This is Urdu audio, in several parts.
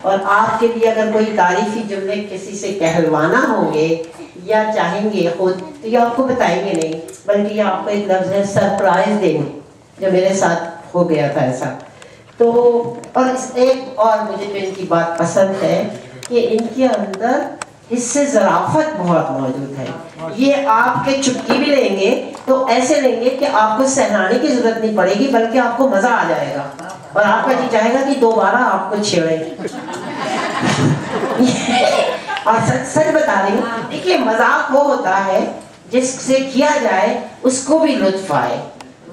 اور آپ کے لیے اگر کوئی تعریفی جملے کسی سے کہلوانا ہوں گے یا چاہیں گے خود تو یہ آپ کو بتائیں گے نہیں، بلکہ یہ آپ کو ایک لفظ ہے سرپرائز دیں گے، جو میرے ساتھ ہو گیا تھا ایسا. تو اور ایک اور مجھے جو ان کی بات پسند ہے کہ ان کے اندر حصے ظرافت بہت موجود ہے. یہ آپ کے چٹکی بھی لیں گے تو ایسے لیں گے کہ آپ کو سہلانے کی ضرورت نہیں پڑے گی، بلکہ آپ کو مزہ آ جائے گا اور آپ کا جی چاہے گا کہ دوبارہ آپ کو چھیڑیں. اور سچ بتا رہی ہوں، دیکھیے مذاق وہ ہوتا ہے جس سے کیا جائے اس کو بھی لطف آئے،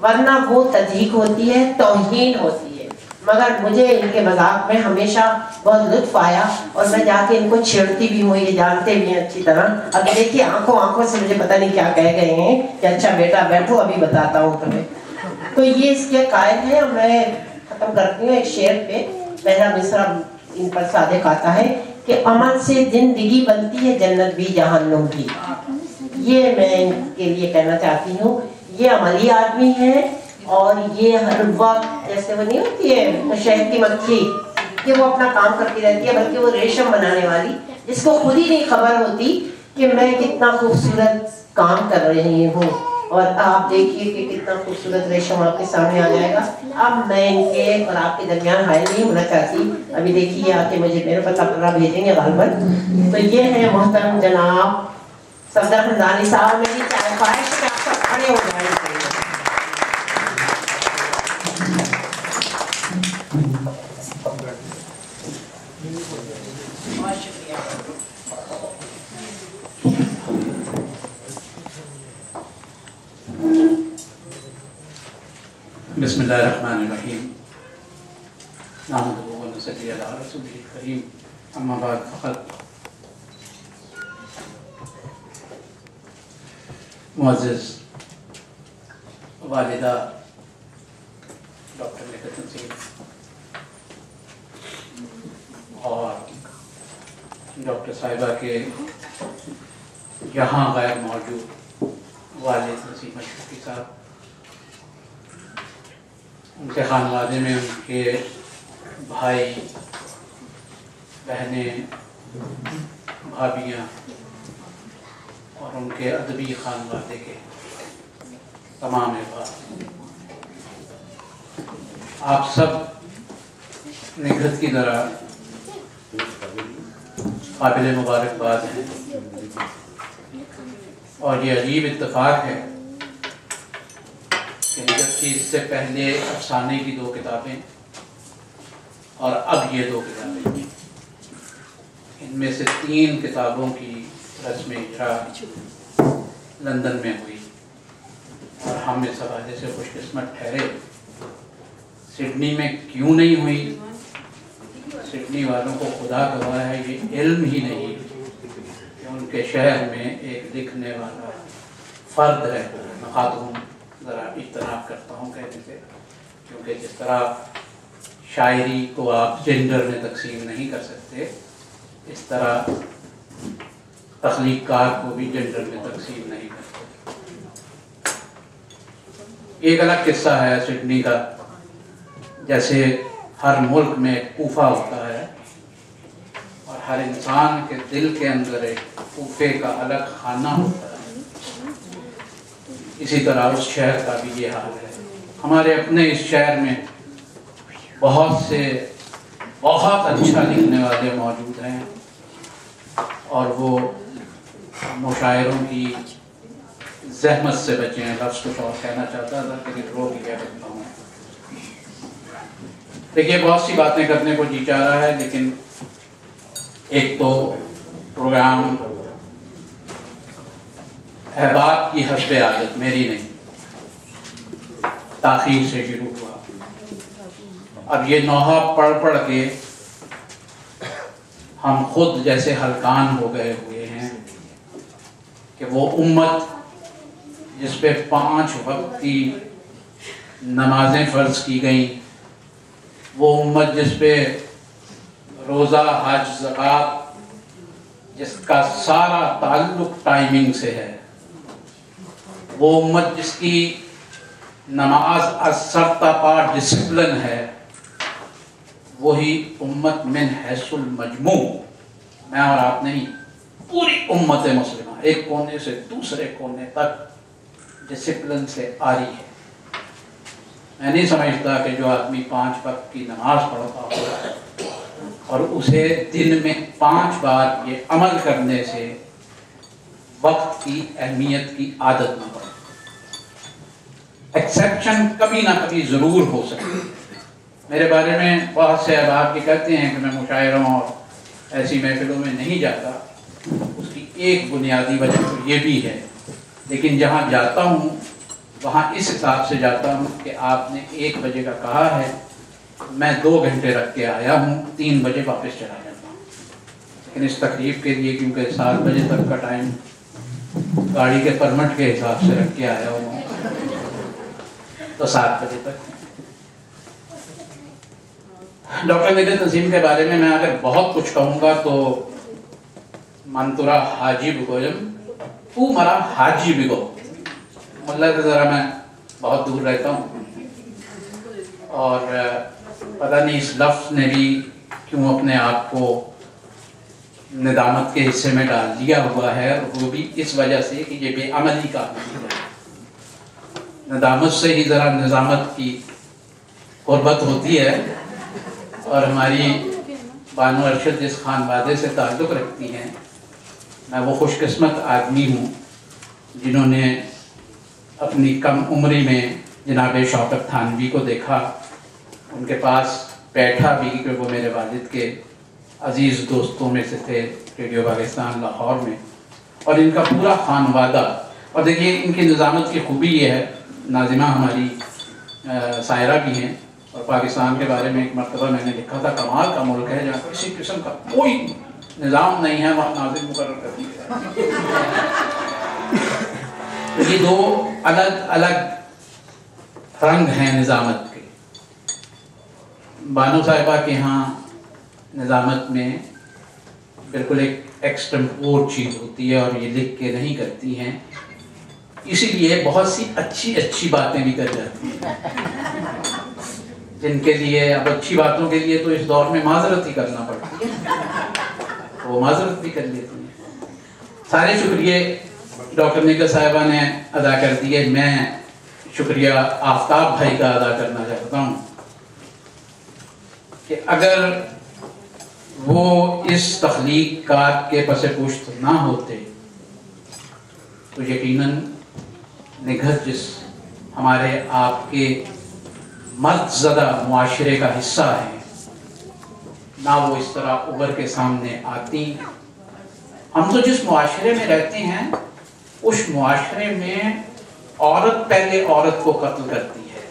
ورنہ وہ تضحیک ہوتی ہے، توہین ہوتی ہے. مگر مجھے ان کے مذاق میں ہمیشہ بہت لطف آیا اور میں جا کے ان کو چھیڑتی بھی ہوں، یہ جانتے بھی ہیں اچھی طرح. ابھی دیکھیے آنکھوں سے مجھے پتہ نہیں کیا کہہ گئے ہیں کہ اچھا بیٹا بیٹھو ابھی بتاتا ہوں تمہیں. تو یہ اس کے قائل ہیں. میں ختم کرتی ہوں ایک شعر پہ. پہلا مصرع ان پر صادق آتا ہے کہ عمل سے زندگی بنتی ہے جنت بھی جہنم بھی. یہ میں ان کے لیے کہنا چاہتی ہوں. یہ عملی آدمی ہے اور یہ ہر وقت جیسے وہ نہیں ہوتی ہے شہد کی مکھی کہ وہ اپنا کام کرتی رہتی ہے، بلکہ وہ ریشم بنانے والی جس کو خود ہی نہیں خبر ہوتی کہ میں کتنا خوبصورت کام کر رہی ہوں. اور آپ دیکھیے کہ کتنا خوبصورت ریشم آپ کے سامنے آ جائے گا. اب میں ان کے اور آپ کے درمیان حائل نہیں ہونا چاہتی. ابھی دیکھیے آ کے مجھے میرے پتہ پتہ بھیجیں گے غالباً. تو یہ ہے محترم جناب صفدر حمدانی صاحب. میری خواہش ہے کہ آپ سب کھڑے ہو جائیں. بسم اللہ الرحمن الرحیم. نحمدہ و نصلی علی رسولہ الکریم. اما بعد فقط معزز والدہ ڈاکٹر لکت نسیم اور ڈاکٹر صاحبہ کے یہاں غیر موجود والد نسیم اشرفی صاحب، ان کے خانوادے میں ان کے بھائی بہنیں بھابیاں اور ان کے ادبی خانوادے کے تمام احباب، آپ سب نگہت کی طرح قابل مبارکباد ہیں. اور یہ عجیب اتفاق ہے کہ جبکہ اس سے پہلے افسانے کی 2 کتابیں اور اب یہ 2 کتابیں، ان میں سے 3 کتابوں کی رسم اجرا لندن میں ہوئی اور ہم اس حوالے سے خوش قسمت ٹھہرے. سڈنی میں کیوں نہیں ہوئی؟ سڈنی والوں کو خدا گواہ ہے یہ علم ہی نہیں کہ ان کے شہر میں ایک لکھنے والا فرد ہے. خاتون ذرا اجتناب کرتا ہوں کہنے سے، کیونکہ جس طرح شاعری کو آپ جینڈر میں تقسیم نہیں کر سکتے، اس طرح تخلیق کار کو بھی جینڈر میں تقسیم نہیں کرتے. ایک الگ قصہ ہے سڈنی کا. جیسے ہر ملک میں ایک کوفہ ہوتا ہے اور ہر انسان کے دل کے اندر ایک کوفے کا الگ خانہ ہوتا ہے، اسی طرح اس شہر کا بھی یہ حال ہے. ہمارے اپنے اس شہر میں بہت سے بہت اچھا لکھنے والے موجود ہیں اور وہ مشاعروں کی زحمت سے بچے ہیں. لفظ کچھ اور کہنا چاہتا تھا لیکن روک لیا کرتا ہوں. دیکھیے بہت سی باتیں کرنے کو جی چاہ رہا ہے، لیکن ایک تو پروگرام احباب کی حسب عادت، میری نہیں، تاخیر سے شروع ہوا. اب یہ نوحہ پڑھ پڑھ کے ہم خود جیسے ہلکان ہو گئے ہوئے ہیں کہ وہ امت جس پہ 5 وقت کی نمازیں فرض کی گئیں، وہ امت جس پہ روزہ حج زکوٰۃ جس کا سارا تعلق ٹائمنگ سے ہے، وہ امت جس کی نماز از سر تا پا ڈسپلن ہے، وہی امت من حیث المجموع، میں اور آپ نہیں، پوری امت مسلمہ ایک کونے سے دوسرے کونے تک ڈسپلن سے آ رہی ہے۔ میں نہیں سمجھتا کہ جو آدمی 5 وقت کی نماز پڑھتا ہو اور اسے دن میں 5 بار یہ عمل کرنے سے وقت کی اہمیت کی عادت نہ پڑے۔ ایکسیپشن کبھی نہ کبھی ضرور ہو سکتی ہے۔ میرے بارے میں بہت سے احباب یہ کہتے ہیں کہ میں مشاعروں اور ایسی محفلوں میں نہیں جاتا، اس کی ایک بنیادی وجہ تو یہ بھی ہے، لیکن جہاں جاتا ہوں وہاں اس حساب سے جاتا ہوں کہ آپ نے 1 بجے کا کہا ہے، میں 2 گھنٹے رکھ کے آیا ہوں، 3 بجے واپس چلا جاتا ہوں۔ لیکن اس تقریب کے لیے کیونکہ 7 بجے تک کا ٹائم گاڑی کے پرمٹ کے حساب سے رکھ کے آیا ہوں تو 7 بجے تک۔ ڈاکٹر نگہت نسیم کے بارے میں اگر بہت کچھ کہوں گا تو من ترا حاجی بگویم تو مرا حاجی بگو، اللہ کے ذرا میں بہت دور رہتا ہوں اور پتہ نہیں اس لفظ نے بھی کیوں اپنے آپ کو ندامت کے حصے میں ڈال دیا ہوا ہے، اور وہ بھی اس وجہ سے کہ یہ بے عملی کا عمل ہے۔ ندامت سے ہی ذرا نظامت کی قربت ہوتی ہے، اور ہماری بانو ارشد جس خانوادے سے تعلق رکھتی ہیں، میں وہ خوش قسمت آدمی ہوں جنہوں نے اپنی کم عمری میں جناب شوکت تھانوی کو دیکھا، ان کے پاس بیٹھا بھی کہ وہ میرے والد کے عزیز دوستوں میں سے تھے ریڈیو پاکستان لاہور میں، اور ان کا پورا خانوادہ۔ اور دیکھیے ان کی نظامت کی خوبی یہ ہے، ناظمہ ہماری سائرہ بھی ہیں، اور پاکستان کے بارے میں ایک مرتبہ میں نے لکھا تھا کمال کا ملک ہے جہاں کسی قسم کا کوئی نظام نہیں ہے، وہاں ناظم مقرر کر دیا۔ یہ 2 الگ الگ رنگ ہیں نظامت کے۔ بانو صاحبہ کے ہاں نظامت میں بالکل ایک ایکسٹمپور چیز ہوتی ہے، اور یہ لکھ کے نہیں کرتی ہیں، اسی لیے بہت سی اچھی باتیں بھی کر جاتی ہیں، جن کے لیے اب اچھی باتوں کے لیے تو اس دور میں معذرت ہی کرنا پڑتی ہے، وہ معذرت بھی کر لیتی ہیں۔ سارے شکریہ ڈاکٹر نگہت صاحبہ نے ادا کر دیے، میں شکریہ آفتاب بھائی کا ادا کرنا چاہتا ہوں کہ اگر وہ اس تخلیق کار کے پس پشت نہ ہوتے تو یقیناً نگہت جس ہمارے آپ کے مرد زدہ معاشرے کا حصہ ہے، نہ وہ اس طرح ابھر کے سامنے آتی۔ ہم تو جس معاشرے میں رہتے ہیں اس معاشرے میں عورت پہلے عورت کو قتل کرتی ہے،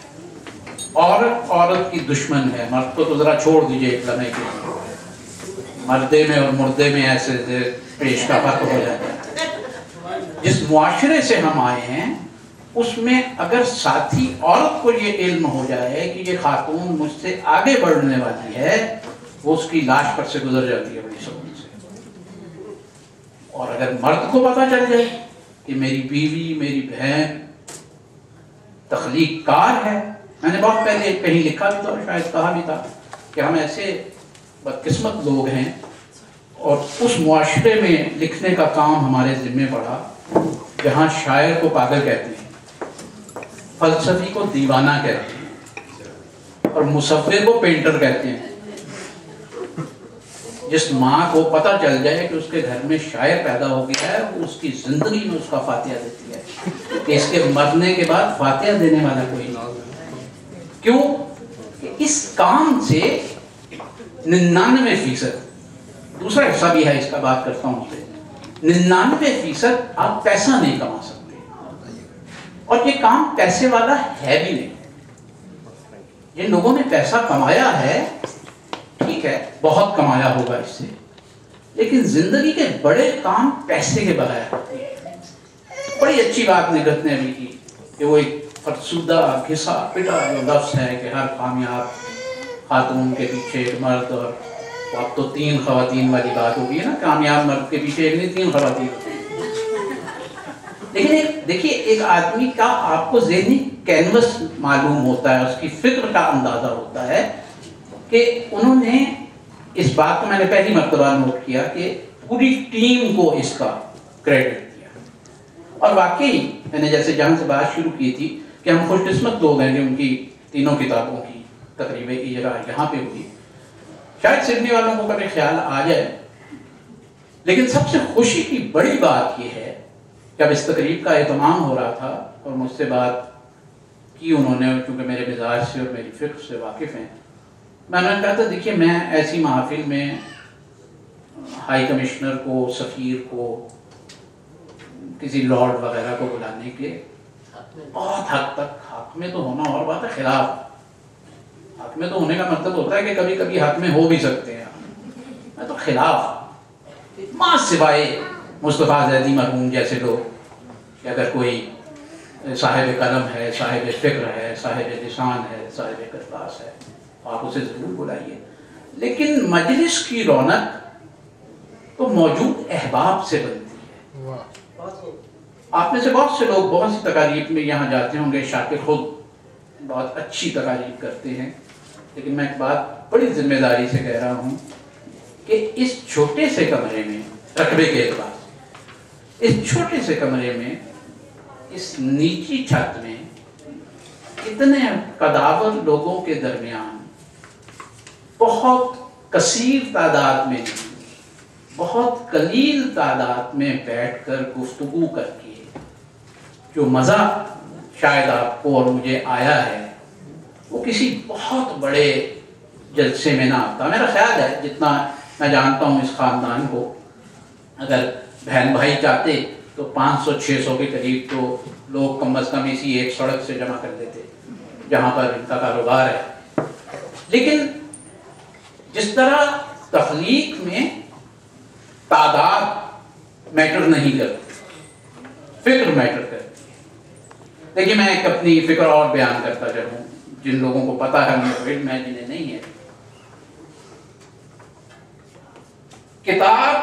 عورت عورت کی دشمن ہے۔ مرد کو تو ذرا چھوڑ دیجئے ایک لمحے کے لیے، مردے میں اور مردے میں ایسے پیش کا فرق ہو جاتا ہے۔ جس معاشرے سے ہم آئے ہیں اس میں اگر ساتھی عورت کو یہ علم ہو جائے کہ یہ خاتون مجھ سے آگے بڑھنے والی ہے، وہ اس کی لاش پر سے گزر جاتی ہے بڑی سختی سے۔ اور اگر مرد کو پتہ چل جائے کہ میری بیوی میری بہن تخلیق کار ہے، میں نے بہت پہلے کہیں لکھا بھی تھا، شاید کہا بھی تھا کہ ہم ایسے بدقسمت لوگ ہیں، اور اس معاشرے میں لکھنے کا کام ہمارے ذمہ پڑا جہاں شاعر کو پاگل کہتے ہیں، فلسفی کو دیوانہ کہتے ہیں، اور مصور کو پینٹر کہتے ہیں۔ جس ماں کو پتہ چل جائے کہ اس کے گھر میں شاعر پیدا ہو گیا ہے، وہ اس کی زندگی میں اس کا فاتحہ دیتی ہے کہ اس کے مرنے کے بعد فاتحہ دینے والا کوئی نہیں۔ کیوں؟ کہ اس کام سے 99%، دوسرا حصہ بھی ہے اس کا، بات کرتا ہوں سے 99% آپ پیسہ نہیں کما سکتے، اور یہ کام پیسے والا ہے بھی نہیں۔ جن لوگوں نے پیسہ کمایا ہے ٹھیک ہے، بہت کمایا ہوگا اس سے، لیکن زندگی کے بڑے کام پیسے کے بغیر ہوتے ہیں۔ بڑی اچھی بات نگہت نے ابھی کی کہ وہ ایک فرسودہ گھسا پٹا جو لفظ ہے کہ ہر کامیاب خاتون کے پیچھے ایک مرد، اور اب تو 3 خواتین والی بات ہوگی ہے نا، کامیاب مرد کے پیچھے ایک نہیں 3 خواتین ہوتی ہیں۔ لیکن دیکھیے ایک آدمی کا آپ کو ذہنی کینوس معلوم ہوتا ہے، اس کی فکر کا اندازہ ہوتا ہے کہ انہوں نے اس بات کو میں نے پہلی مرتبہ نوٹ کیا کہ پوری ٹیم کو اس کا کریڈٹ دیا. اور واقعی میں نے جیسے جہاں سے بات شروع کی تھی کہ ہم خوش قسمت لوگ ہیں کہ ان کی تینوں کتابوں کی تقریب اجرا یہاں پہ ہوئی. شاید سڈنی والوں کو کبھی خیال آ جائے، لیکن سب سے خوشی کی بڑی بات یہ ہے کہ اب اس تقریب کا اہتمام ہو رہا تھا اور مجھ سے بات کی انہوں نے، چونکہ میرے مزاج سے اور میری فکر سے واقف ہیں. میں نے کہا تھا دیکھیے میں ایسی محافل میں ہائی کمشنر کو، سفیر کو، کسی لارڈ وغیرہ کو بلانے کے بہت حد تک حق میں تو ہونا اور بات ہے، خلاف حق میں تو ہونے کا مطلب ہوتا ہے کہ کبھی کبھی حق میں ہو بھی سکتے ہیں. میں تو خلاف ماں سوائے مصطفیٰ زیدی مرحوم جیسے لوگ کہ اگر کوئی صاحب قلم ہے، صاحب فکر ہے، صاحب لسان ہے، صاحب کرباس ہے، آپ اسے ضرور بلائیے. لیکن مجلس کی رونق تو موجود احباب سے بنتی ہے. آپ میں سے بہت سے لوگ بہت سی تقاریب میں یہاں جاتے ہوں گے، شاکر خود بہت اچھی تقاریب کرتے ہیں، لیکن میں ایک بات بڑی ذمہ داری سے کہہ رہا ہوں کہ اس چھوٹے سے کمرے میں، رقبے کے اعتبار سے اس چھوٹے سے کمرے میں، اس نیچی چھت میں اتنے قداور لوگوں کے درمیان بہت کثیر تعداد میں، بہت قلیل تعداد میں بیٹھ کر گفتگو کر کے جو مزہ شاید آپ کو اور مجھے آیا ہے وہ کسی بہت بڑے جلسے میں نہ آتا. میرا خیال ہے جتنا میں جانتا ہوں اس خاندان کو، اگر بہن بھائی چاہتے تو 500-600 کے قریب تو لوگ کم از کم اسی ایک سڑک سے جمع کر دیتے جہاں پر ان کا کاروبار ہے. لیکن جس طرح تخلیق میں تعداد میٹر نہیں کرتی، فکر میٹر کرتی ہے. دیکھیے میں ایک اپنی فکر اور بیان کرتا چلوں، جن لوگوں کو پتا ہے علم ہے، جنہیں نہیں ہے. کتاب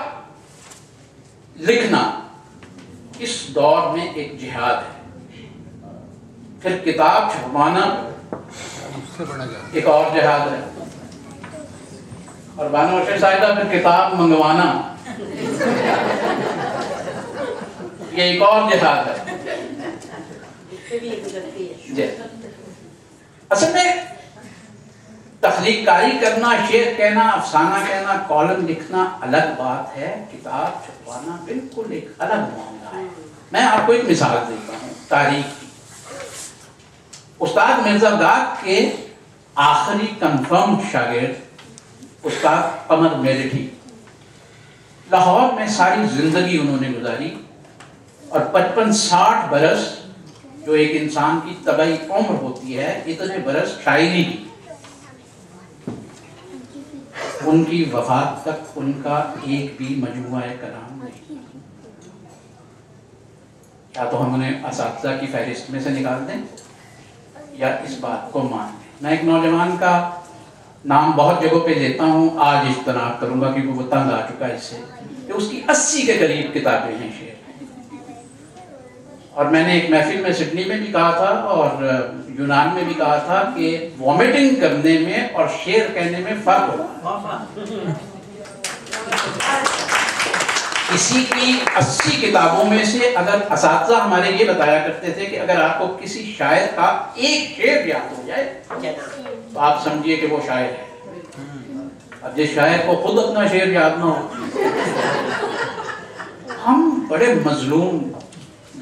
لکھنا اس دور میں ایک جہاد ہے، پھر کتاب چھپوانا ایک اور جہاد ہے، اور بانو ارشد صاحبہ پھر کتاب منگوانا یہ ایک اور جہاد ہے. جی اصل میں تخلیق کاری کرنا، شعر کہنا، افسانہ کہنا، کالم لکھنا الگ بات ہے، کتاب چھپوانا بالکل ایک الگ معاملہ ہے. میں آپ کو ایک مثال دیتا ہوں تاریخ کی. استاد مرزا داد کے آخری کنفرم شاگرد استاد قمر میرٹھی لاہور میں ساری زندگی انہوں نے گزاری، اور 55-60 برس جو ایک انسان کی طبعی عمر ہوتی ہے، اتنے برس شاعری کی. ان کی وفات تک ان کا ایک بھی مجموعہ کلام نہیں. یا تو ہم انہیں اساتذہ کی فہرست میں سے نکال دیں یا اس بات کو مان لیں. میں ایک نوجوان کا نام بہت جگہوں پہ لیتا ہوں، آج اجتناب کروں گا کیونکہ وہ تنگ آ چکا ہے اس سے، کہ اس کی 80 کے قریب کتابیں ہیں شعر. اور میں نے ایک محفل میں سڈنی میں بھی کہا تھا اور یونان میں بھی کہا تھا کہ وومیٹنگ کرنے میں اور شعر کہنے میں فرق ہوتا ہے. کسی کی 80 کتابوں میں سے اگر اساتذہ ہمارے یہ بتایا کرتے تھے کہ اگر آپ کو کسی شاعر کا ایک شعر یاد ہو جائے تو آپ سمجھیے کہ وہ شاعر ہے. اب جس شاعر کو خود اپنا شعر یاد نہ ہو، ہم بڑے مظلوم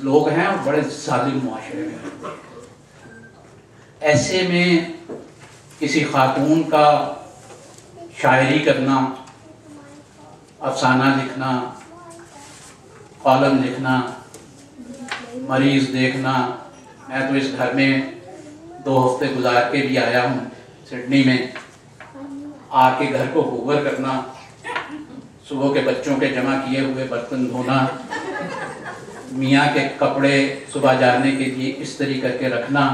لوگ ہیں اور بڑے ظالم معاشرے میں. ایسے میں کسی خاتون کا شاعری کرنا، افسانہ لکھنا، کالم لکھنا، مریض دیکھنا. میں تو اس گھر میں 2 ہفتے گزار کے بھی آیا ہوں سڈنی میں. آ کے گھر کو ہوور کرنا، صبح کے بچوں کے جمع کیے ہوئے برتن دھونا، میاں کے کپڑے صبح جانے کے لیے استری کر کے رکھنا،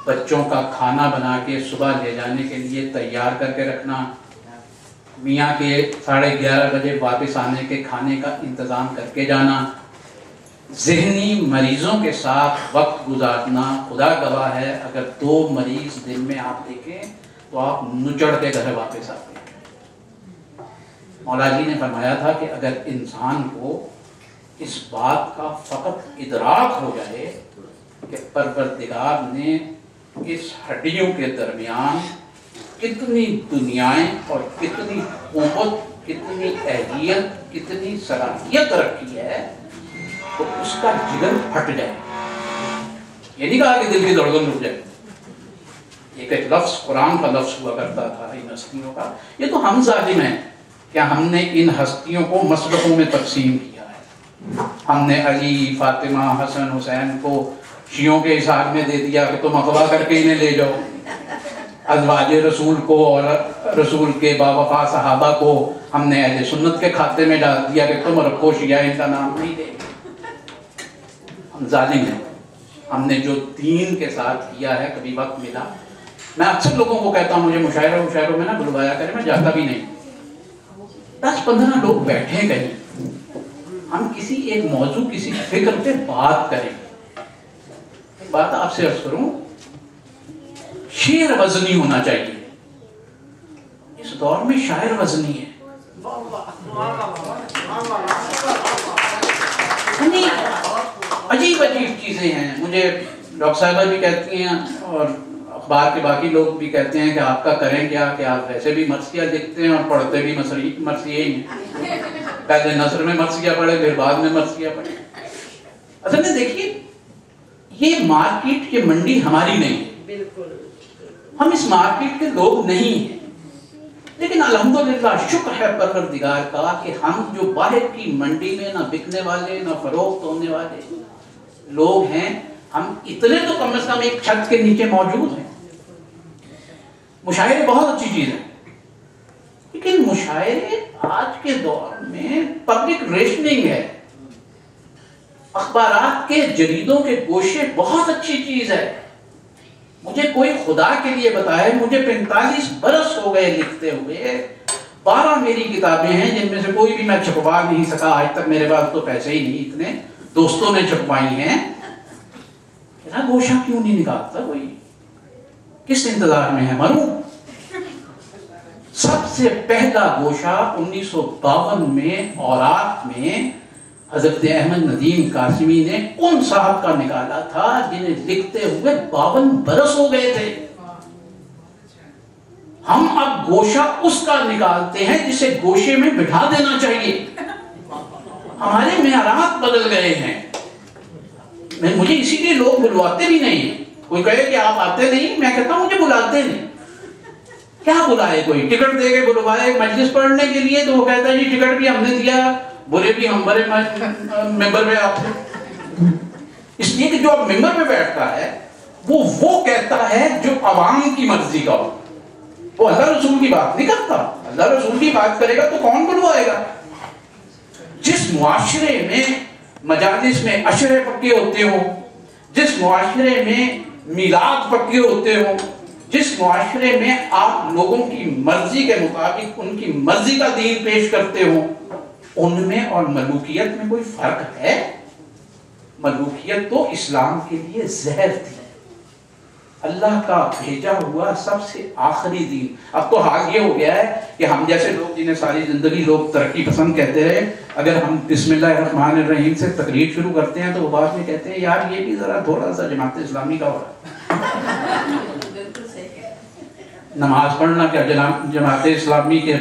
بچوں کا کھانا بنا کے صبح لے جانے کے لیے تیار کر کے رکھنا، میاں کے 11:30 بجے واپس آنے کے کھانے کا انتظام کر کے جانا، ذہنی مریضوں کے ساتھ وقت گزارنا. خدا گواہ ہے اگر 2 مریض دن میں آپ دیکھیں تو آپ نچڑ کے گھر واپس آتے ہیں۔ مولا جی نے فرمایا تھا کہ اگر انسان کو اس بات کا فقط ادراک ہو جائے کہ پروردگار نے اس ہڈیوں کے درمیان کتنی دنیائیں اور کتنی قوت، کتنی اہلیت، کتنی صلاحیت رکھی ہے، تو اس کا جگر پھٹ جائے۔ یہ نہیں کہا کہ دل کی دھڑکن رک جائے، ایک لفظ قرآن کا لفظ ہوا کرتا تھا ان ہستیوں کا، یہ تو ہم ظالم ہیں کیا ہم نے ان ہستیوں کو مسلکوں میں تقسیم کیا ہے؟ ہم نے علی، فاطمہ، حسن، حسین کو شیعوں کے حساب میں دے دیا کہ تم اغوا کر کے انہیں لے جاؤ، ازواج رسول کو اور رسول کے باوفا صحابہ کو ہم نے اہل سنت کے کھاتے میں ڈال دیا کہ تم رکھو، شیعہ ان کا نام نہیں دے۔ ہم ظالم ہیں، ہم نے جو دین کے ساتھ کیا ہے، کبھی وقت ملا میں اکثر لوگوں کو کہتا ہوں مجھے مشاعروں میں نہ بلوایا کرے، میں جاتا بھی نہیں، 10-15 لوگ بیٹھے کہیں، ہم کسی ایک موضوع، کسی فکر پہ بات کریں۔ ایک بات آپ سے عرض کروں، شعر وزنی ہونا چاہیے، اس دور میں شاعر وزنی ہے، عجیب عجیب چیزیں ہیں۔ مجھے ڈاکٹر صاحبہ بھی کہتی ہیں اور اخبار کے باقی لوگ بھی کہتے ہیں کہ آپ کا کریں کیا کہ آپ ویسے بھی مرثیہ لکھتے ہیں اور پڑھتے بھی مرثیہ ہی ہیں، پہلے نثر میں مرثیہ پڑھے پھر بعد میں مرثیہ پڑھے۔ اصل میں دیکھیے یہ مارکیٹ، یہ منڈی ہماری نہیں ہے، ہم اس مارکیٹ کے لوگ نہیں ہیں، لیکن الحمدللہ شکر ہے پروردگار کا کہ ہم جو باہر کی منڈی میں نہ بکنے والے نہ فروخت ہونے والے لوگ ہیں، ہم اتنے تو کم از کم ایک چھت کے نیچے موجود ہیں۔ مشاعرے بہت اچھی چیز ہے، لیکن مشاعرے آج کے دور میں پبلک ریشننگ ہے، اخبارات کے جریدوں کے گوشے بہت اچھی چیز ہے۔ مجھے کوئی خدا کے لیے بتائے، مجھے 45 برس ہو گئے لکھتے ہوئے، 12 میری کتابیں ہیں جن میں سے کوئی بھی میں چھپوا نہیں سکا آج تک، میرے پاس تو پیسے ہی نہیں اتنے، دوستوں نے چھپوائی ہیں۔ میرا گوشہ کیوں نہیں نکالتا کوئی؟ کس انتظار میں ہے، مروں؟ سب سے پہلا گوشہ 1952 میں اوراق میں حضرت احمد ندیم قاسمی نے ان صاحب کا نکالا تھا جنہیں لکھتے ہوئے 52 برس ہو گئے تھے۔ ہم اب گوشہ اس کا نکالتے ہیں جسے گوشے میں بٹھا دینا چاہیے۔ ہمارے معیارات بدل گئے ہیں، مجھے اسی لیے لوگ بلواتے بھی نہیں۔ کوئی کہے کہ آپ آتے نہیں، میں کہتا ہوں مجھے بلاتے نہیں۔ کیا بلائے کوئی؟ ٹکٹ دے کے بلوائے مجلس پڑھنے کے لیے تو وہ کہتا ہے جی ٹکٹ بھی ہم نے دیا، برے بھی ہم برے ممبر پہ آپ سے، اس لیے کہ جو اب ممبر پہ بیٹھتا ہے وہ کہتا ہے جو عوام کی مرضی کا ہو، وہ اللہ رسول کی بات نہیں کرتا۔ اللہ رسول کی بات کرے گا تو کون بلوائے گا؟ جس معاشرے میں مجالس میں عشرے پکے ہوتے ہوں، جس معاشرے میں میلاد پکے ہوتے ہوں، جس معاشرے میں آپ لوگوں کی مرضی کے مطابق ان کی مرضی کا دین پیش کرتے ہوں، ان میں اور ملوکیت میں کوئی فرق ہے؟ ملوکیت تو اسلام کے لیے زہر تھی، اللہ کا بھیجا ہوا سب سے آخری دین۔ اب تو حال یہ ہو گیا ہے کہ ہم جیسے لوگ جنہیں ساری زندگی لوگ ترقی پسند کہتے رہے، اگر ہم بسم اللہ الرحمن الرحیم سے تقریر شروع کرتے ہیں تو وہ بعد میں کہتے ہیں یار یہ بھی ذرا تھوڑا سا جماعت اسلامی کا ہو رہا ہے۔ نماز پڑھنا کیا جماعت اسلامی کے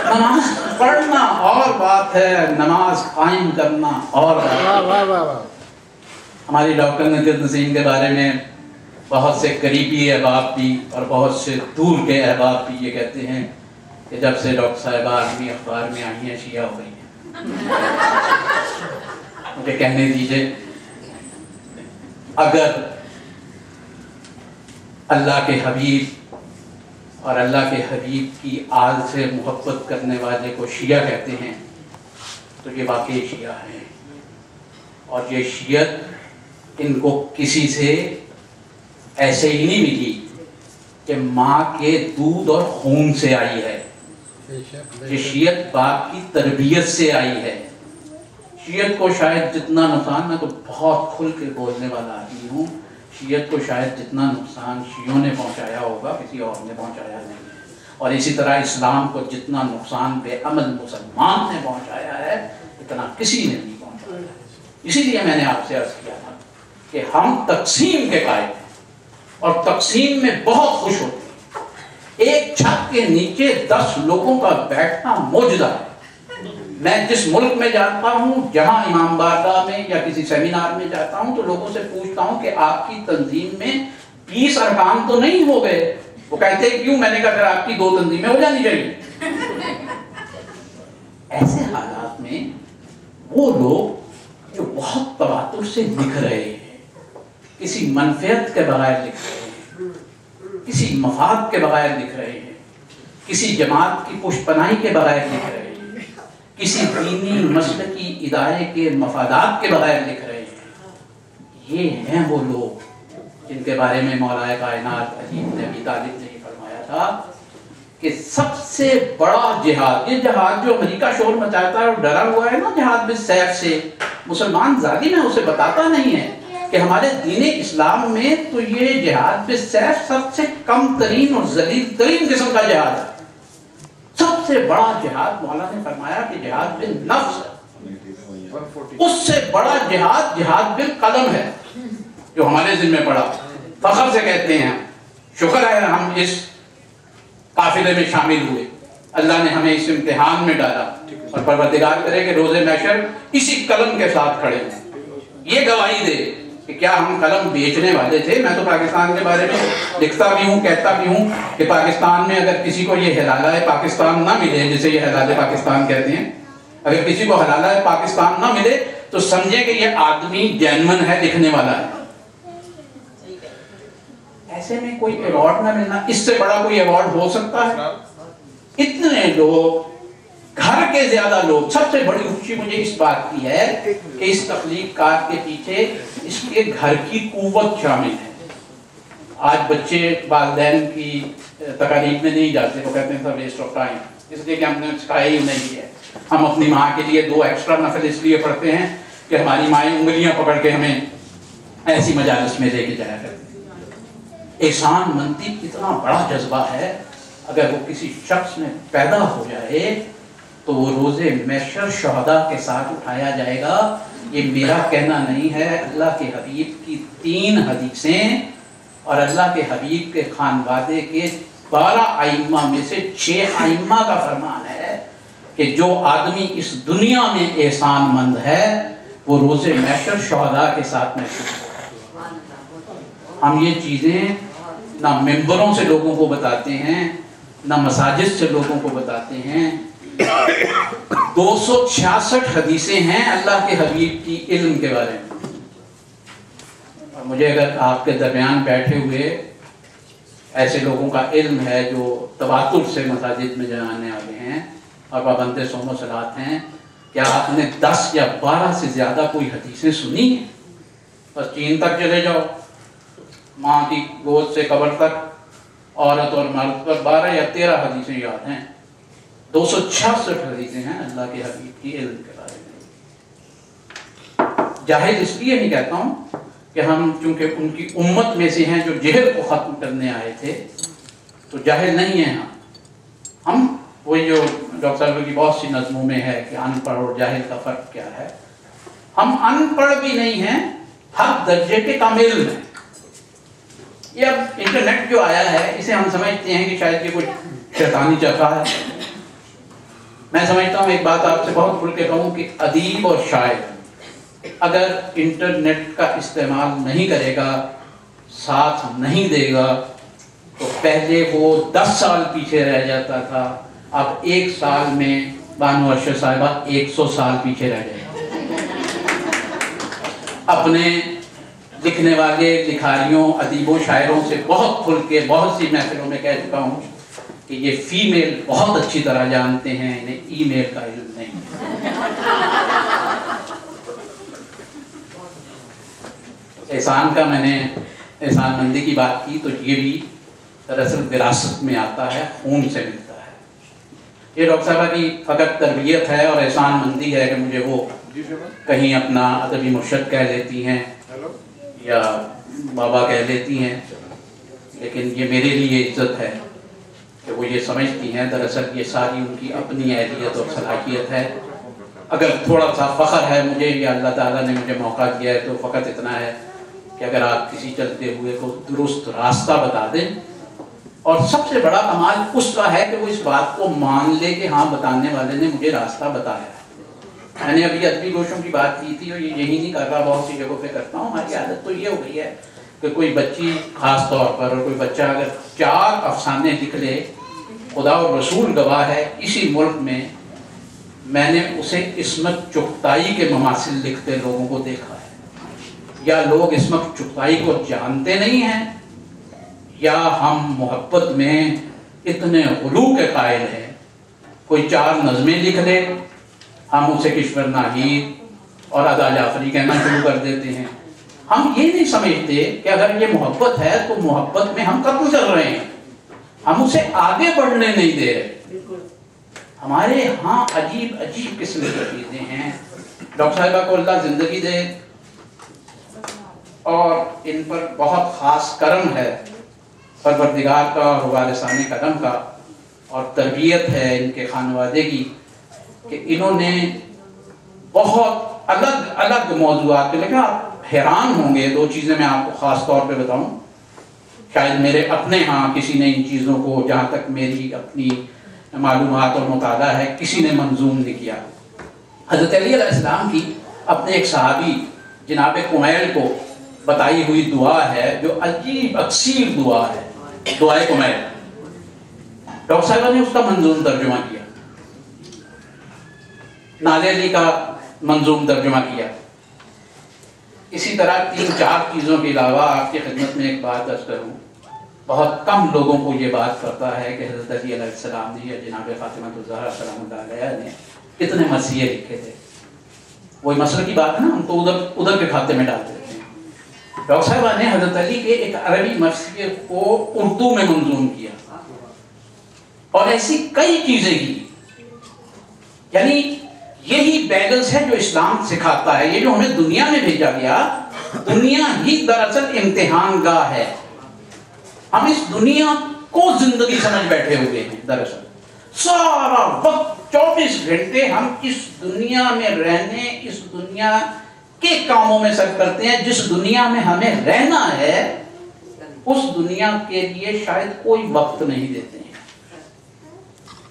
نماز پڑھنا اور بات ہے، نماز قائم کرنا اور بات۔ ہماری ڈاکٹر نذیر نسیم کے بارے میں بہت سے قریبی احباب بھی اور بہت سے دور کے احباب بھی یہ کہتے ہیں کہ جب سے ڈاکٹر صاحبہ آدمی اخبار میں آئی ہیں شیعہ ہو گئی ہیں۔ مجھے کہنے دیجئے، اگر اللہ کے حبیب اور اللہ کے حبیب کی آل سے محبت کرنے والے کو شیعہ کہتے ہیں تو یہ واقعی شیعہ ہیں، اور یہ شیعت ان کو کسی سے ایسے ہی نہیں ملی کہ ماں کے دودھ اور خون سے آئی ہے، یہ شیعت باپ کی تربیت سے آئی ہے، شیعت کو شاید جتنا نقصان، میں تو بہت کھل کے بولنے والا آدمی ہوں، شیعت کو شاید جتنا نقصان شیعوں نے پہنچایا ہوگا کسی اور نے پہنچایا نہیں ہے، اور اسی طرح اسلام کو جتنا نقصان بے عمل مسلمان نے پہنچایا ہے اتنا کسی نے نہیں پہنچایا. اسی لیے میں نے آپ سے عرض کیا تھا کہ ہم تقسیم کے قائل ہیں اور تقسیم میں بہت خوش ہوتے ہیں. ایک چھت کے نیچے 10 لوگوں کا بیٹھنا معجزہ ہے. میں جس ملک میں جاتا ہوں، جہاں امام بارگاہ میں یا کسی سیمینار میں جاتا ہوں، تو لوگوں سے پوچھتا ہوں کہ آپ کی تنظیم میں 20 ارکان تو نہیں ہو گئے؟ وہ کہتے ہیں کیوں؟ میں نے کہا پھر آپ کی 2 تنظیمیں ہو جانی چاہیے. ایسے حالات میں وہ لوگ جو بہت تواتر سے لکھ رہے ہیں، کسی منفعت کے بغیر لکھ رہے ہیں، کسی مفاد کے بغیر لکھ رہے ہیں، کسی جماعت کی پشت پناہی کے بغیر لکھ رہے ہیں، کسی دینی مسلکی ادارے کے مفادات کے بغیر لکھ رہے ہیں، یہ ہیں وہ لوگ جن کے بارے میں مولا کائنات علی بن ابی طالب نے فرمایا تھا کہ سب سے بڑا جہاد، یہ جہاد جو امریکہ شور مچاتا ہے اور ڈرا ہوا ہے نا جہاد بالسیف سے، مسلمان ظالم ہے، اسے بتاتا نہیں ہے کہ ہمارے دین اسلام میں تو یہ جہاد بالسیف سب سے کم ترین اور ذلیل ترین قسم کا جہاد ہے. سب سے بڑا جہاد مولا نے فرمایا کہ جہاد بالنفس ہے. اس سے بڑا جہاد جہاد بالقلم ہے جو ہمارے ذمہ پڑا. فخر سے کہتے ہیں شکر ہے ہم اس قافلے میں شامل ہوئے، اللہ نے ہمیں اس امتحان میں ڈالا، اور پروردگار کرے کہ روز محشر اسی قلم کے ساتھ کھڑے ہوں، یہ گواہی دے کہ کیا ہم قلم بیچنے والے تھے. میں تو پاکستان کے بارے میں لکھتا بھی ہوں، کہتا بھی ہوں کہ پاکستان میں اگر کسی کو یہ حلالہ پاکستان نہ ملے، جسے یہ حلال پاکستان کہتے ہیں، اگر کسی کو حلالہ پاکستان نہ ملے تو سمجھے کہ یہ آدمی جینون ہے، لکھنے والا ہے. ایسے میں کوئی ایوارڈ نہ ملنا، اس سے بڑا کوئی ایوارڈ ہو سکتا ہے؟ اتنے لوگ، گھر کے زیادہ لوگ. سب سے بڑی خوشی مجھے اس بات کی ہے کہ اس تخلیق کار کے پیچھے اس کے گھر کی قوت شامل ہے. آج بچے والدین کی تقاریب میں نہیں جاتے، وہ کہتے ہیں سر ویسٹ آف ٹائم، اس لیے کہ ہم نے سکھایا ہی نہیں ہے. ہم اپنی ماں کے لیے 2 ایکسٹرا نفل اس لیے پڑھتے ہیں کہ ہماری مائیں انگلیاں پکڑ کے ہمیں ایسی مجالس میں لے کے جایا کرتی. احسان مندی اتنا بڑا جذبہ ہے، اگر وہ کسی شخص میں پیدا ہو جائے تو وہ روز محشر شہداء کے ساتھ اٹھایا جائے گا. یہ میرا کہنا نہیں ہے، اللہ کے حبیب کی 3 حدیثیں اور اللہ کے حبیب کے خانوادے کے 12 ائمہ میں سے 6 ائمہ کا فرمان ہے کہ جو آدمی اس دنیا میں احسان مند ہے وہ روز محشر شہداء کے ساتھ محشور ہے. ہم یہ چیزیں نہ ممبروں سے لوگوں کو بتاتے ہیں، نہ مساجد سے لوگوں کو بتاتے ہیں. 266 حدیثیں ہیں اللہ کے حبیب کی علم کے بارے میں. اور مجھے اگر آپ کے درمیان بیٹھے ہوئے ایسے لوگوں کا علم ہے جو تواتر سے مساجد میں جانے والے ہیں اور پابند صوم و صلات ہیں، کیا آپ نے 10 یا 12 سے زیادہ کوئی حدیثیں سنی ہیں؟ بس چین تک چلے جاؤ، ماں کی گود سے قبر تک عورت اور مرد پر 12 یا 13 حدیثیں یاد ہیں. 266 حدیثیں ہیں اللہ کے حبیب کی علم کے بارے میں. جاہل اس لیے نہیں کہتا ہوں کہ ہم چونکہ ان کی امت میں سے ہیں جو جہل کو ختم کرنے آئے تھے، تو جاہل نہیں ہیں ہم. وہی جو ڈاکٹر صاحب کی بہت سی نظموں میں ہے کہ ان پڑھ اور جاہل کا فرق کیا ہے. ہم ان پڑھ بھی نہیں ہیں، حق درجے کے کم علم ہیں. یہ اب انٹرنیٹ جو آیا ہے اسے ہم سمجھتے ہیں کہ شاید یہ کچھ شیطانی چرخا ہے. میں سمجھتا ہوں ایک بات آپ سے بہت کھل کے کہوں کہ ادیب اور شاعر اگر انٹرنیٹ کا استعمال نہیں کرے گا، ساتھ نہیں دے گا، تو پہلے وہ 10 سال پیچھے رہ جاتا تھا، اب 1 سال میں بانو ارشد صاحبہ 100 سال پیچھے رہ جائے. اپنے لکھنے والے لکھاریوں ادیبوں شاعروں سے بہت کھل کے بہت سی محفلوں میں کہہ چکا ہوں کہ یہ فیمیل بہت اچھی طرح جانتے ہیں، انہیں ای میل کا علم نہیں. احسان کا میں نے احسان مندی کی بات کی تو یہ بھی دراصل وراثت میں آتا ہے، خون سے ملتا ہے. یہ ڈاکٹر صاحبہ کی فقط تربیت ہے اور احسان مندی ہے کہ مجھے وہ کہیں اپنا ادبی مرشد کہہ لیتی ہیں یا بابا کہہ لیتی ہیں، لیکن یہ میرے لیے عزت ہے کہ وہ یہ سمجھتی ہیں دراصل یہ ساری ان کی اپنی اہلیت اور صلاحیت ہے۔ اگر تھوڑا سا فخر ہے مجھے یا اللہ تعالیٰ نے مجھے موقع دیا ہے تو فقط اتنا ہے کہ اگر آپ کسی چلتے ہوئے کو درست راستہ بتا دیں، اور سب سے بڑا کمال اس کا ہے کہ وہ اس بات کو مان لے کہ ہاں بتانے والے نے مجھے راستہ بتایا ہے۔ میں نے ابھی ادبی گوشوں کی بات کی تھی اور یہ یہی نہیں کر رہا، بہت سی جگہوں پہ کرتا ہوں۔ ہماری عادت تو یہ ہو گئی ہے کہ کوئی بچی خاص طور پر اور کوئی بچہ اگر 4 افسانے لکھ لے، خدا اور رسول گواہ ہے اسی ملک میں نے اسے عصمت چغتائی کے مماثل لکھتے لوگوں کو دیکھا ہے۔ یا لوگ عصمت چغتائی کو جانتے نہیں ہیں یا ہم محبت میں اتنے غلو کے قائل ہیں۔ کوئی 4 نظمیں لکھ لے، ہم اسے کشور ناہید اور ادا جعفری کہنا شروع کر دیتے ہیں۔ ہم یہ نہیں سمجھتے کہ اگر یہ محبت ہے تو محبت میں ہم قتل کر رہے ہیں، ہم اسے آگے بڑھنے نہیں دے رہے۔ ہمارے ہاں عجیب عجیب قسم کی چیزیں ہیں۔ ڈاکٹر صاحبہ کو اللہ زندگی دے اور ان پر بہت خاص کرم ہے پروردگار کا اور وارثان کرم کا، اور تربیت ہے ان کے خانوادے کی کہ انہوں نے بہت الگ الگ موضوعات کے لئے آپ حیران ہوں گے۔ 2 چیزیں میں آپ کو خاص طور پہ بتاؤں، شاید میرے اپنے ہاں کسی نے ان چیزوں کو، جہاں تک میری اپنی معلومات اور مطالعہ ہے، کسی نے منظوم نہیں کیا۔ حضرت علی علیہ السلام کی اپنے ایک صحابی جناب کمیل کو بتائی ہوئی دعا ہے جو عجیب اکثیر دعا ہے، دعائے کمیل۔ ڈاکٹر صاحبہ نے اس کا منظوم ترجمہ کیا، نالے علی کا منظوم ترجمہ کیا۔ اسی طرح 3-4 چیزوں کے علاوہ آپ کی خدمت میں ایک بات عرض کروں، بہت کم لوگوں کو یہ بات کرتا ہے کہ حضرت علی علیہ السلام نے یا جناب فاطمہ الزہرا سلام اللہ علیہا نے کتنے مرثیے لکھے تھے۔ وہی مسئلہ کی بات ہے نا، ہم تو ادھر کے کھاتے میں ڈال دیتے ہیں۔ ڈاکٹر صاحبہ نے حضرت علی کے ایک عربی مرثیے کو اردو میں منظوم کیا اور ایسی کئی چیزیں کی۔ یعنی یہی بیلنس ہے جو اسلام سکھاتا ہے۔ یہ جو ہمیں دنیا میں بھیجا گیا، دنیا ہی دراصل امتحان گاہ ہے۔ ہم اس دنیا کو زندگی سمجھ بیٹھے ہوئے ہیں، دراصل سارا وقت 24 گھنٹے ہم اس دنیا میں رہنے، اس دنیا کے کاموں میں صرف کرتے ہیں۔ جس دنیا میں ہمیں رہنا ہے اس دنیا کے لیے شاید کوئی وقت نہیں دیتے ہیں۔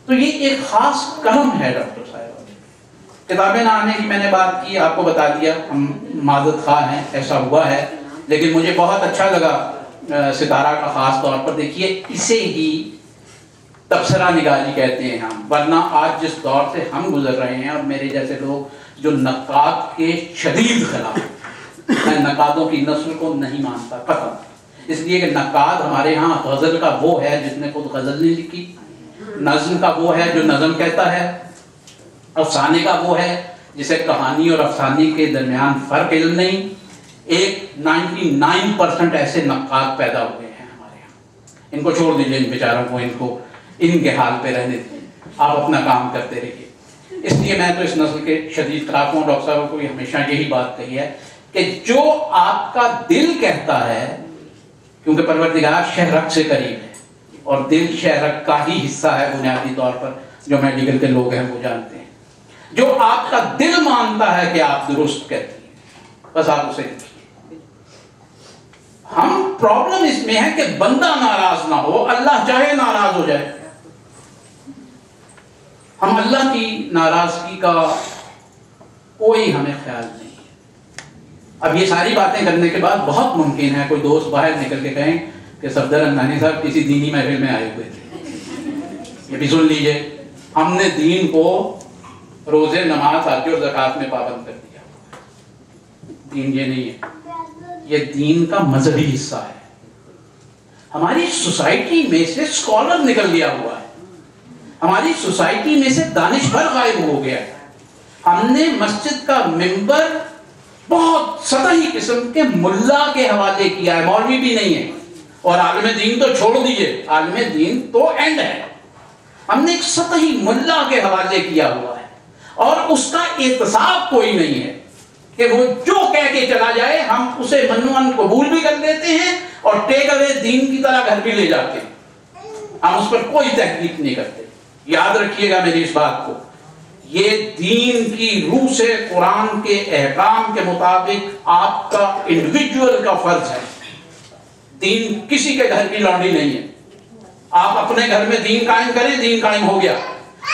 تو یہ ایک خاص کرم ہے ڈاکٹر صاحب۔ کتابیں نہ آنے کی میں نے بات کی، آپ کو بتا دیا، ہم معذرت خواہ ہیں، ایسا ہوا ہے، لیکن مجھے بہت اچھا لگا ستارہ کا خاص طور پر۔ دیکھیے اسے ہی تبصرہ نگاری کہتے ہیں ہم، ورنہ آج جس دور سے ہم گزر رہے ہیں اور میرے جیسے لوگ جو نقاد کے شدید خلاف، میں نقادوں کی نسل کو نہیں مانتا قطعا، اس لیے کہ نقاد ہمارے ہاں غزل کا وہ ہے جس نے خود غزل نہیں لکھی، نظم کا وہ ہے جو نظم کہتا ہے، افسانے کا وہ ہے جسے کہانی اور افسانے کے درمیان فرق علم نہیں۔ ایک 99% ایسے نقاد پیدا ہوئے ہیں ہمارے یہاں۔ ان کو چھوڑ دیجئے، ان بیچاروں کو، ان کے حال پہ رہنے دیجئے، آپ اپنا کام کرتے رہیے۔ اس لیے میں تو اس نسل کے شدید خلاف ہوں۔ ڈاکٹر صاحب کو ہمیشہ یہی بات کہی ہے کہ جو آپ کا دل کہتا ہے، کیونکہ پروردگار شہرک سے قریب ہے اور دل شہرک کا ہی حصہ ہے بنیادی طور پر، جو میڈیکل کے لوگ ہیں وہ جانتے ہیں۔ جو آپ کا دل مانتا ہے کہ آپ درست کہتے ہیں، بس آپ اسے لکھیے۔ ہم پرابلم اس میں ہے کہ بندہ ناراض نہ ہو، اللہ چاہے ناراض ہو جائے۔ ہم اللہ کی ناراضگی کا کوئی ہمیں خیال نہیں ہے۔ اب یہ ساری باتیں کرنے کے بعد بہت ممکن ہے کوئی دوست باہر نکل کے کہیں کہ صفدر اندانی صاحب کسی دینی محفل میں آئے ہوئے تھے۔ یہ بھی سن لیجئے، ہم نے دین کو روزے، نماز، حج اور زکوٰۃ میں پابند کر دیا۔ دین یہ نہیں ہے، یہ دین کا مذہبی حصہ ہے۔ ہماری سوسائٹی میں سے اسکالر نکل گیا ہوا ہے، ہماری سوسائٹی میں سے دانشور غائب ہو گیا ہے۔ ہم نے مسجد کا ممبر بہت سطحی قسم کے ملا کے حوالے کیا ہے، مولوی بھی نہیں ہے، اور عالم دین تو چھوڑ دیجئے، عالم دین تو اینڈ ہے۔ ہم نے ایک سطحی ملا کے حوالے کیا ہوا ہے۔ اور اس کا احتساب کوئی نہیں ہے کہ وہ جو کہہ کے چلا جائے ہم اسے منوان قبول بھی کر لیتے ہیں اور ٹیک اوے دین کی طرح گھر بھی لے جاتے ہیں، ہم اس پر کوئی تحقیق نہیں کرتے۔ یاد رکھیے گا میری اس بات کو، یہ دین کی روح سے قرآن کے احکام کے مطابق آپ کا انڈیویجول کا فرض ہے۔ دین کسی کے گھر کی لانڈی نہیں ہے، آپ اپنے گھر میں دین قائم کریں، دین قائم ہو گیا۔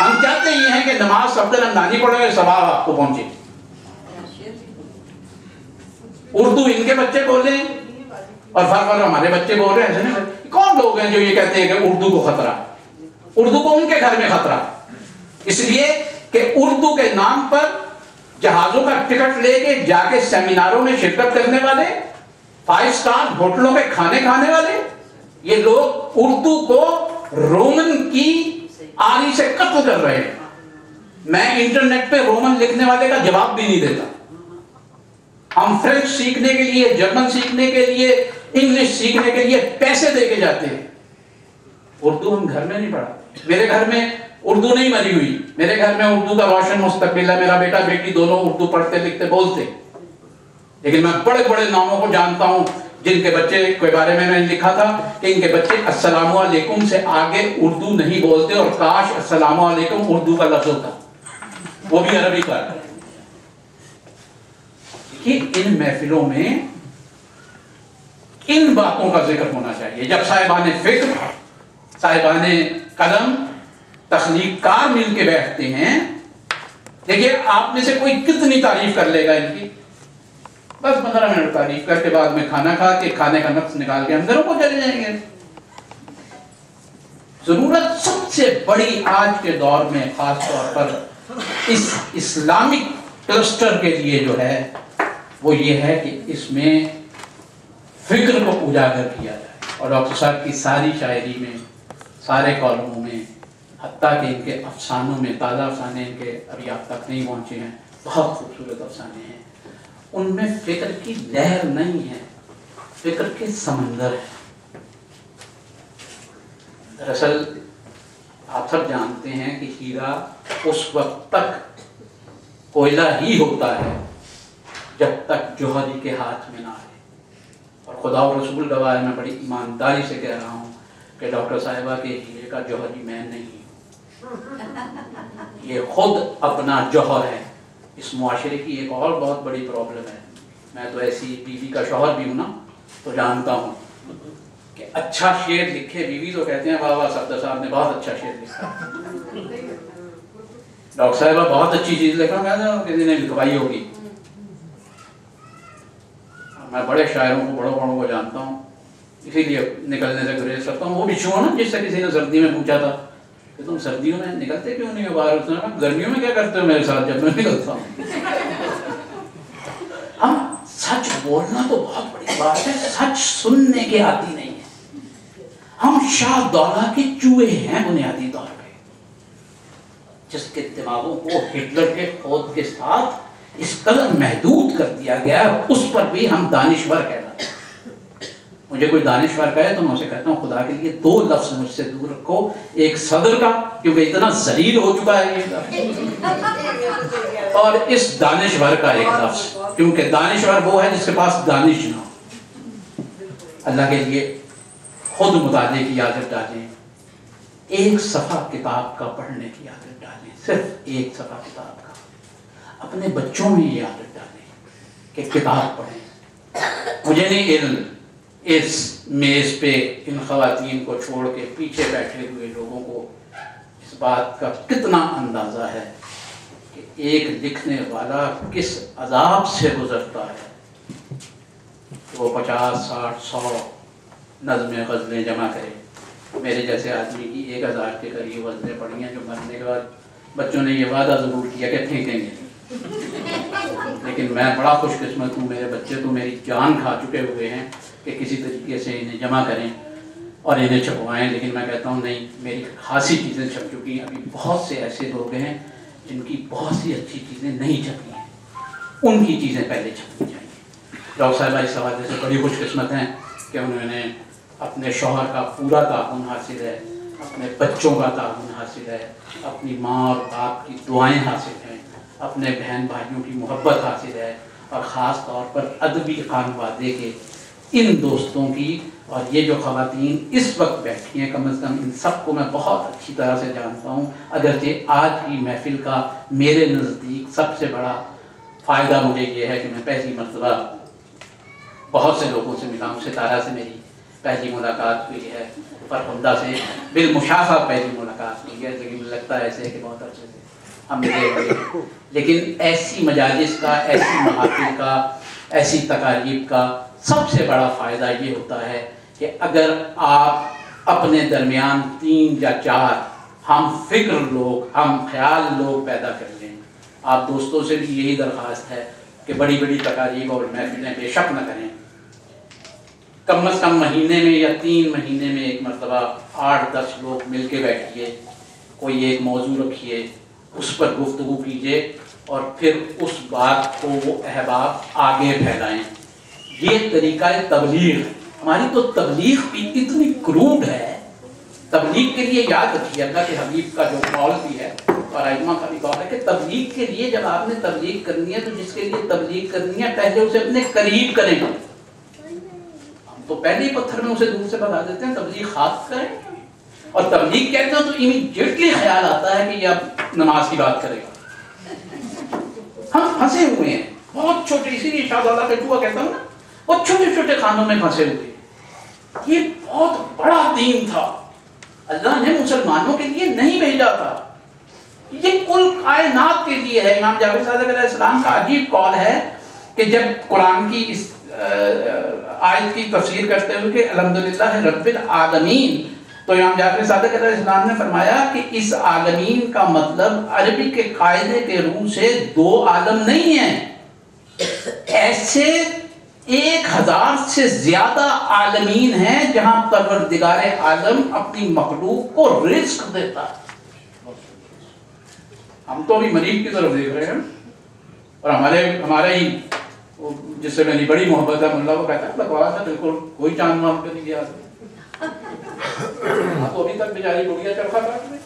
ہم چاہتے یہ ہیں کہ نماز صفدر اندانی پڑھے گا، ثواب آپ کو پہنچے۔ اردو ان کے بچے بولیں اور فر ہمارے بچے بول رہے ہیں، ایسے نہیں؟ کون لوگ ہیں جو یہ کہتے ہیں کہ اردو کو خطرہ؟ اردو کو ان کے گھر میں خطرہ، اس لیے کہ اردو کے نام پر جہازوں کا ٹکٹ لے کے جا کے سیمیناروں میں شرکت کرنے والے، 5 سٹار ہوٹلوں میں کھانے کھانے والے، یہ لوگ اردو کو رومن کی آری سے قتل کر رہے ہیں۔ میں انٹرنیٹ پہ رومن لکھنے والے کا جواب بھی نہیں دیتا۔ ہم فرینچ سیکھنے کے لیے، جرمن سیکھنے کے لیے، انگلش سیکھنے کے لیے پیسے دے کے جاتے ہیں، اردو ہم گھر میں نہیں پڑھا۔ میرے گھر میں اردو نہیں مری ہوئی، میرے گھر میں اردو کا روشن مستقبل ہے، میرا بیٹا بیٹی دونوں اردو پڑھتے لکھتے بولتے، لیکن میں بڑے بڑے ناموں کو جانتا ہوں جن کے بچے کے بارے میں نے لکھا تھا کہ ان کے بچے السلام علیکم سے آگے اردو نہیں بولتے، اور کاش السلام علیکم اردو کا لفظ ہوتا، وہ بھی عربی کا۔ کہ ان محفلوں میں ان باتوں کا ذکر ہونا چاہیے۔ جب صاحبان فکر، صاحبان قلم، تخلیق کار مل کے بیٹھتے ہیں، دیکھیے آپ میں سے کوئی کتنی تعریف کر لے گا ان کی، بس 15 منٹ تعریف کر کے بعد میں کھانا کھا کے کھانے کا نقص نکال کے ہم گھروں کو چلے جائیں گے۔ ضرورت سب سے بڑی آج کے دور میں خاص طور پر اس اسلامک کلسٹر کے لیے جو ہے وہ یہ ہے کہ اس میں فکر کو اجاگر کیا جائے، اور ڈاکٹر صاحب کی ساری شاعری میں، سارے کالموں میں، حتیٰ کہ ان کے افسانوں میں، تازہ افسانے ان کے ابھی آپ تک نہیں پہنچے ہیں، بہت خوبصورت افسانے ہیں، ان میں فکر کی لہر نہیں ہے، فکر کے سمندر ہے۔ دراصل آپ سب جانتے ہیں کہ ہیرا اس وقت تک کوئلہ ہی ہوتا ہے جب تک جوہری کے ہاتھ میں نہ آئے، اور خدا و رسول گواہ ہے، میں بڑی ایمانداری سے کہہ رہا ہوں کہ ڈاکٹر صاحبہ کے ہیرے کا جوہری میں نہیں ہوں، یہ خود اپنا جوہر ہے۔ اس معاشرے کی ایک اور بہت بڑی پرابلم ہے، میں تو ایسی بیوی کا شوہر بھی ہوں نا، تو جانتا ہوں کہ اچھا شعر لکھے بیوی تو کہتے ہیں واہ واہ صفدر صاحب نے بہت اچھا شعر لکھا، ڈاکٹر صاحبہ بہت اچھی چیز لکھا، میں کسی نے لکھوائی ہوگی۔ میں بڑے شاعروں کو، بڑوں کو جانتا ہوں، اسی لیے نکلنے سے گریز کرتا ہوں۔ وہ بھی چھو نا جس سے کسی نے سردی میں پوچھا تھا کہ تم سردیوں میں نکلتے کیوں نہیں ہو باہر، اس نے کہا گرمیوں میں کیا کرتے ہو میرے ساتھ جب میں نکلتا ہوں۔ ہم سچ بولنا تو بہت بڑی بات ہے، سچ سننے کے عادی نہیں ہے۔ ہم شاہ دولہ کے چوہے ہیں بنیادی طور پہ، جس کے دماغوں کو ہٹلر کے خود کے ساتھ اس قدر محدود کر دیا گیا، اس پر بھی ہم دانشور کہلاتے ہیں۔ مجھے کوئی دانشور کہے تو میں اسے کہتا ہوں خدا کے لیے 2 لفظ مجھ سے دور رکھو، ایک صدر کا کیونکہ اتنا ذلیل ہو چکا ہے یہ، اور اس دانشور کا ایک لفظ کیونکہ دانشور وہ ہے جس کے پاس دانش نہ ہو۔ اللہ کے لیے خود مطالعے کی عادت ڈالیں، ایک صفحہ کتاب کا پڑھنے کی عادت ڈالیں، صرف ایک صفحہ کتاب کا۔ اپنے بچوں میں یہ عادت ڈالیں کہ کتاب پڑھیں۔ مجھے نہیں علم اس میز پہ ان خواتین کو چھوڑ کے پیچھے بیٹھے ہوئے لوگوں کو اس بات کا کتنا اندازہ ہے کہ ایک لکھنے والا کس عذاب سے گزرتا ہے کہ وہ 50 60 100 نظمیں غزلیں جمع کرے۔ میرے جیسے آدمی کی 1000 کے قریب غزلیں پڑھی ہیں جو مرنے کے بعد بچوں نے یہ وعدہ ضرور کیا کہ پھینکیں گے، لیکن میں بڑا خوش قسمت ہوں، میرے بچے تو میری جان کھا چکے ہوئے ہیں کہ کسی طریقے سے انہیں جمع کریں اور انہیں چھپوائیں، لیکن میں کہتا ہوں نہیں، میری خاصی چیزیں چھپ چکی ہیں۔ ابھی بہت سے ایسے لوگ ہیں جن کی بہت سی اچھی چیزیں نہیں چھپی ہیں، ان کی چیزیں پہلے چھپنی چاہیے۔ ڈاکٹر صاحبہ اس حوالے سے بڑی خوش قسمت ہیں کہ انہوں نے اپنے شوہر کا پورا تعاون حاصل ہے، اپنے بچوں کا تعاون حاصل ہے، اپنی ماں اور باپ کی دعائیں حاصل ہیں، اپنے بہن بھائیوں کی محبت حاصل ہے، اور خاص طور پر ادبی خانوادے کے ان دوستوں کی، اور یہ جو خواتین اس وقت بیٹھی ہیں کم از کم ان سب کو میں بہت اچھی طرح سے جانتا ہوں، اگرچہ آج کی محفل کا میرے نزدیک سب سے بڑا فائدہ مجھے یہ ہے کہ میں پہلی مرتبہ بہت سے لوگوں سے ملا ہوں۔ ستارہ سے میری پہلی ملاقات ہوئی ہے، فرخندہ سے بالمشافہ پہلی ملاقات ہوئی ہے، لیکن مجھے لگتا ہے ایسے کہ بہت اچھے سے ہم ملے ہوئے، لیکن ایسی مجالس کا، ایسی محافل کا، ایسی تقاریب کا سب سے بڑا فائدہ یہ ہوتا ہے کہ اگر آپ اپنے درمیان 3 یا 4 ہم فکر لوگ، ہم خیال لوگ پیدا کر لیں۔ آپ دوستوں سے بھی یہی درخواست ہے کہ بڑی بڑی تقاریب اور محفلیں بے شک نہ کریں، کم از کم مہینے میں یا 3 مہینے میں ایک مرتبہ 8-10 لوگ مل کے بیٹھیے، کوئی ایک موضوع رکھیے، اس پر گفتگو کیجیے، اور پھر اس بات کو وہ احباب آگے پھیلائیں۔ یہ طریقہ تبلیغ، ہماری تو تبلیغ بھی اتنی کروڈ ہے۔ تبلیغ کے لیے یاد رکھیے اللہ کے حبیب کا جو قول بھی ہے اور ائمہ کا بھی قول ہے کہ تبلیغ کے لیے جب آپ نے تبلیغ کرنی ہے تو جس کے لیے تبلیغ کرنی ہے پہلے اسے اپنے قریب کریں۔ ہم تو پہلے ہی پتھر میں اسے دور سے بتا دیتے ہیں تبلیغ خاص کریں، اور تبلیغ کہتے ہیں تو امیڈیٹلی خیال آتا ہے کہ یہ اب نماز کی بات کرے گا۔ ہم پھنسے ہوئے ہیں بہت چھوٹے، اسی لیے شاہ زادہ کٹوا کہتا ہوں نا، بہت چھوٹے چھوٹے خانوں میں پھنسے ہوئے۔ یہ بہت بڑا دین تھا، اللہ نے مسلمانوں کے لیے نہیں بھیجا تھا، یہ کل کائنات کے لیے ہے۔ امام جعفر صادق علیہ السلام کا عجیب قول ہے کہ جب قرآن کی اس آیت کی تفسیر کرتے ہوئے کہ الحمدللہ رب العالمین، تو امام جعفر صادق علیہ السلام نے فرمایا کہ اس عالمین کا مطلب عربی کے قاعدے کے روح سے 2 عالم نہیں ہیں، ایسے 1000 سے زیادہ عالمین ہیں جہاں پروردگار عالم اپنی مخلوق کو رزق دیتا ہے۔ ہم تو ابھی مریض کی طرف دیکھ رہے ہیں، اور ہمارے ہی جس سے میری بڑی محبت ہے ملا، وہ کہتا ہے بکواس ہے بالکل، کوئی چاند مان پہ نہیں گیا، تو ابھی تک بیچاری گڑیا چرخا کاٹ رہی۔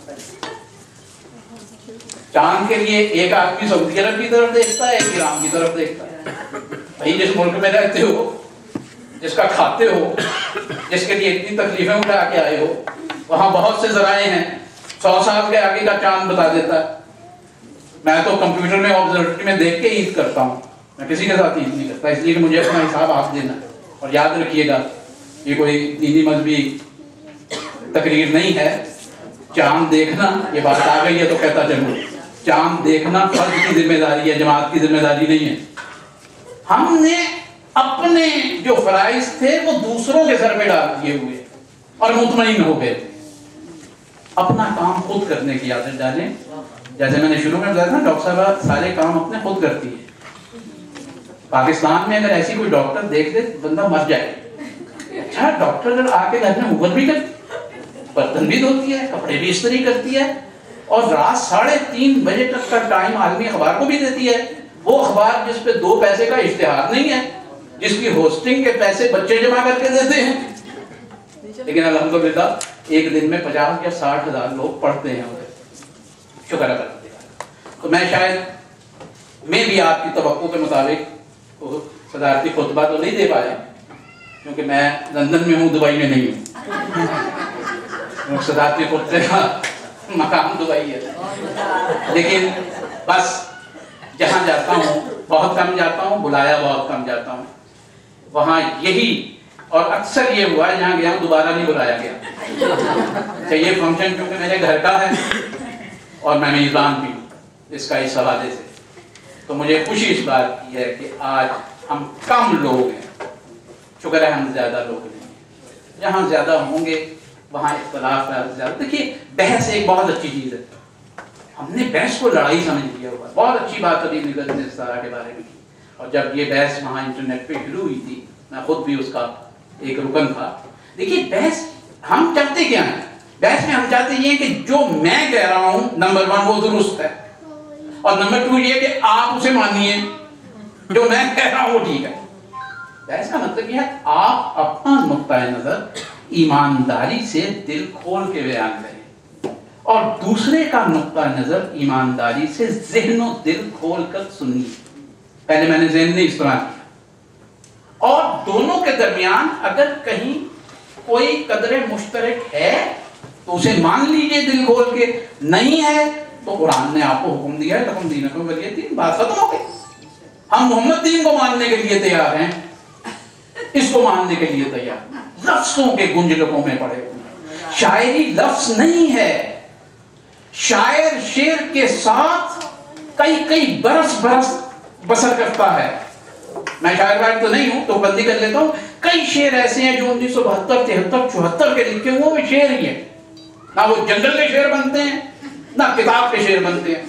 چاند کے لیے ایک آدمی سعودی عرب کی طرف دیکھتا ہے، ایک ایران کی طرف دیکھتا ہے۔ بھائی جس ملک میں رہتے ہو، جس کا کھاتے ہو، جس کے لیے اتنی تکلیفیں اٹھا کے آئے ہو، وہاں بہت سے ذرائع ہیں، 100 سال کے آگے کا چاند بتا دیتا ہے۔ میں تو کمپیوٹر میں آبزرویٹری میں دیکھ کے عید کرتا ہوں، میں کسی کے ساتھ عید نہیں کرتا، اس لیے کہ مجھے اپنا حساب آپ دینا ہے۔ اور یاد رکھیے گا یہ کوئی دینی مذہبی تقریر نہیں ہے، چاند دیکھنا، یہ بات آ گئی ہے تو کہتا چلوں، چاند دیکھنا فرد کی ذمہ داری ہے، جماعت کی ذمہ داری نہیں ہے۔ ہم نے اپنے جو فرائض تھے وہ دوسروں کے سر پہ ڈال دیے ہوئے اور مطمئن ہو گئے۔ اپنا کام خود کرنے کی عادت ڈالیں، جیسے میں نے شروع میں بتایا تھا ڈاکٹر صاحب سارے کام اپنے خود کرتی ہے۔ پاکستان میں اگر ایسی کوئی ڈاکٹر دیکھ دے بندہ مر جائے۔ اچھا ڈاکٹر اگر آ کے گھر میں اوون بھی کرتی، برتن بھی دھوتی ہے، کپڑے بھی استری کرتی ہے، اور رات 3:30 بجے تک کا ٹائم عالمی اخبار کو بھی دیتی ہے، وہ اخبار جس پہ 2 پیسے کا اشتہار نہیں ہے، جس کی ہوسٹنگ کے پیسے بچے جمع کر کے دیتے ہیں، لیکن الحمدللہ ایک دن میں 50 یا 60 ہزار لوگ پڑھتے ہیں، شکر ادا کرتے ہیں۔ تو میں شاید میں بھی آپ کی توقع کے مطابق صدارتی خطبہ تو نہیں دے پایا، کیونکہ میں لندن میں ہوں، دبئی میں نہیں ہوں، صدارتی خطبے کا مقام دبئی ہے، لیکن بس جہاں جاتا ہوں بہت کم جاتا ہوں، بلایا بہت کم جاتا ہوں، وہاں یہی اور اکثر یہ ہوا ہے جہاں گیا ہوں دوبارہ نہیں بلایا گیا۔ اچھا یہ فنکشن کیونکہ میرے گھر کا ہے اور میں میزبان بھی ہوں اس کا اس حوالے سے، تو مجھے خوشی اس بات کی ہے کہ آج ہم کم لوگ ہیں، شکر ہے ہم زیادہ لوگ نہیں ہیں، جہاں زیادہ ہوں گے وہاں اختلاف ہے زیادہ۔ دیکھیے بحث ایک بہت اچھی چیز ہے، ہم نے بحث کو لڑائی سمجھ لیا ہوا، بہت اچھی بات ابھی نگت نے ستارہ کے بارے میں کی، اور جب یہ بحث وہاں انٹرنیٹ پہ شروع ہوئی تھی میں خود بھی اس کا ایک رکن تھا۔ دیکھیے بحث ہم چاہتے کیا ہیں؟ بحث میں ہم چاہتے یہ کہ جو میں کہہ رہا ہوں نمبر 1 وہ درست ہے، اور نمبر 2 یہ کہ آپ اسے مانیے، جو میں کہہ رہا ہوں وہ ٹھیک ہے۔ بحث کا مطلب یہ ہے آپ اپنا نقطۂ نظر ایمانداری سے دل کھول کے بیان کریں، اور دوسرے کا نقطہ نظر ایمانداری سے ذہن و دل کھول کر سنیے. پہلے میں نے ذہن نہیں استعمال کیا. اور دونوں کے درمیان اگر کہیں کوئی قدر مشترک ہے تو اسے مان لیجئے دل کھول کے, نہیں ہے تو قرآن نے آپ کو حکم دیا ہے لکم دینکم ولی دین, بات ختم ہو گئی. ہم محمد دین کو ماننے کے لیے تیار ہیں, اس کو ماننے کے لیے تیار. لفظوں کے گنجلکوں میں پڑے ہوئے. شاعری لفظ نہیں ہے. شاعر شعر کے ساتھ کئی برس بسر کرتا ہے. میں شاعر واعر تو نہیں ہوں تو بندی کر لیتا ہوں. کئی شعر ایسے ہیں جو 1972 73 74 کے لکھے ہوئے, وہ شعر ہی ہیں. نہ وہ جنگل کے شعر بنتے ہیں نہ کتاب کے شعر بنتے ہیں.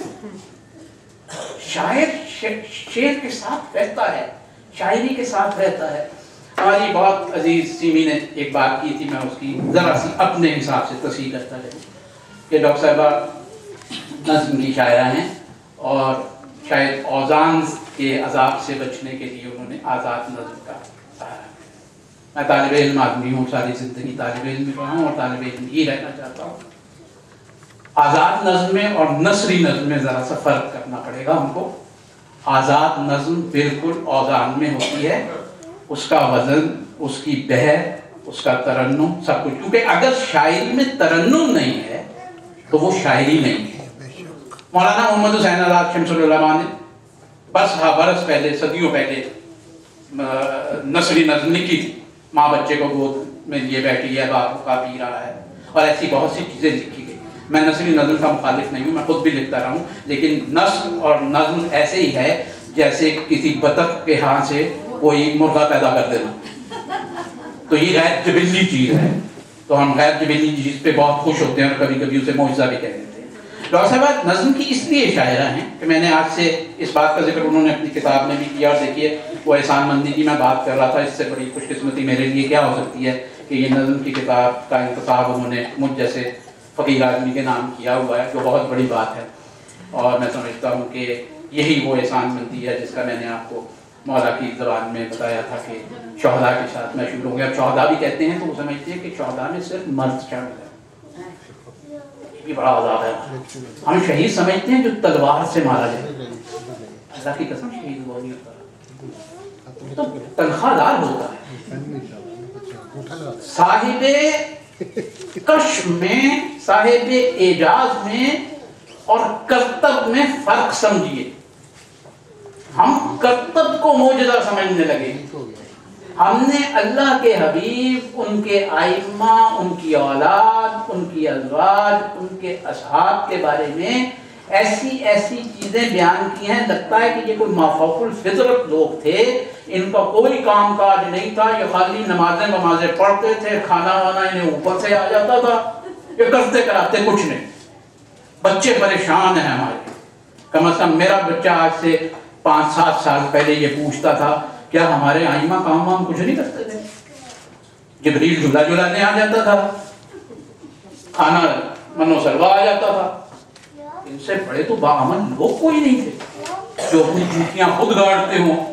شاعر شعر کے ساتھ رہتا ہے, شاعری کے ساتھ رہتا ہے. ہماری بہت عزیز سیمی نے ایک بات کی تھی, میں اس کی ذرا سی اپنے حساب سے تصحیح کرتا ہے کہ ڈاکٹر صاحبہ نظم کی شاعرہ ہیں اور شاید اوزان کے عذاب سے بچنے کے لیے انہوں نے آزاد نظم کا سہارا. میں طالب علم آدمی ہوں, ساری زندگی طالب علم رہا ہوں اور طالب علم ہی رہنا چاہتا ہوں. آزاد نظم میں اور نثری نظم میں ذرا سا فرق کرنا پڑے گا ہم کو. آزاد نظم بالکل اوزان میں ہوتی ہے, اس کا وزن, اس کی بہر, اس کا ترنم سب کچھ. کیونکہ اگر شاعری میں ترنم نہیں ہے تو وہ شاعری نہیں ہے. مولانا محمد حسین آزاد شمس العلماء نے برس پہلے, صدیوں پہلے نثری نظم لکھی تھی. ماں بچے کو گود میں لیے بیٹھی ہے, باپ کا پی رہا ہے, اور ایسی بہت سی چیزیں لکھی گئی. میں نثری نظم کا مخالف نہیں ہوں, میں خود بھی لکھتا رہا ہوں, لیکن نثر اور نظم ایسے ہی ہے جیسے کسی بطخ کے ہاں سے کوئی مرغا پیدا کر دینا. تو یہ غیر جبلی چیز ہے, تو ہم غیر جبلی چیز پہ بہت خوش ہوتے ہیں اور کبھی کبھی اسے معجزہ بھی کہہ دیتے ہیں. ڈاکٹر صاحب نظم کی اس لیے شاعرہ ہیں کہ میں نے آج سے اس بات کا ذکر انہوں نے اپنی کتاب میں بھی کیا, اور دیکھیے وہ احسان مندی کی میں بات کر رہا تھا. اس سے بڑی خوش قسمتی میرے لیے کیا ہو سکتی ہے کہ یہ نظم کی کتاب کا انتخاب انہوں نے مجھ جیسے فقیر آدمی کے نام کیا ہوا ہے, جو بہت بڑی بات ہے. اور میں سمجھتا ہوں کہ یہی وہ احسان مندی ہے جس کا میں نے آپ کو مولا کی زبان میں بتایا تھا کہ شہداء کے ساتھ میں شروع ہوں گے. اب شہداء بھی کہتے ہیں تو وہ سمجھتے ہیں کہ شہداء میں صرف مرد شامل ہے, یہ بھی بڑا عذاب ہے. ہم شہید سمجھتے ہیں جو تلوار سے مارا جائے. اللہ کی قسم شہید وہ نہیں ہوتا, تو تنخواہ دار ہوتا ہے. صاحب کشف میں, صاحب اعجاز میں اور کرتب میں فرق سمجھیے. ہم کرتب کو معجزہ سمجھنے لگے. ہم نے اللہ کے حبیب, ان کے ائمہ, ان کی اولاد, ان کی ازواج, ان کے اصحاب کے بارے میں ایسی چیزیں بیان کی ہیں, لگتا ہے کہ یہ کوئی مافوق الفطرت لوگ تھے, ان کا کوئی کام کاج نہیں تھا, یہ خالی نمازیں پڑھتے تھے, کھانا وانا انہیں اوپر سے آ جاتا تھا, یہ کرتے کراتے کچھ نہیں. بچے پریشان ہیں ہمارے. کم از کم میرا بچہ آج سے 5-7 سال پہلے یہ پوچھتا تھا کیا ہمارے ائمہ کام وام کچھ نہیں کرتے تھے؟ جبریل جھولا جھولانے آ جاتا تھا, کھانا منو سلوا آ جاتا تھا. ان سے بڑے تو باعمل لوگ کوئی نہیں تھے, جو اپنی جوتیاں خود گاڑتے ہوں,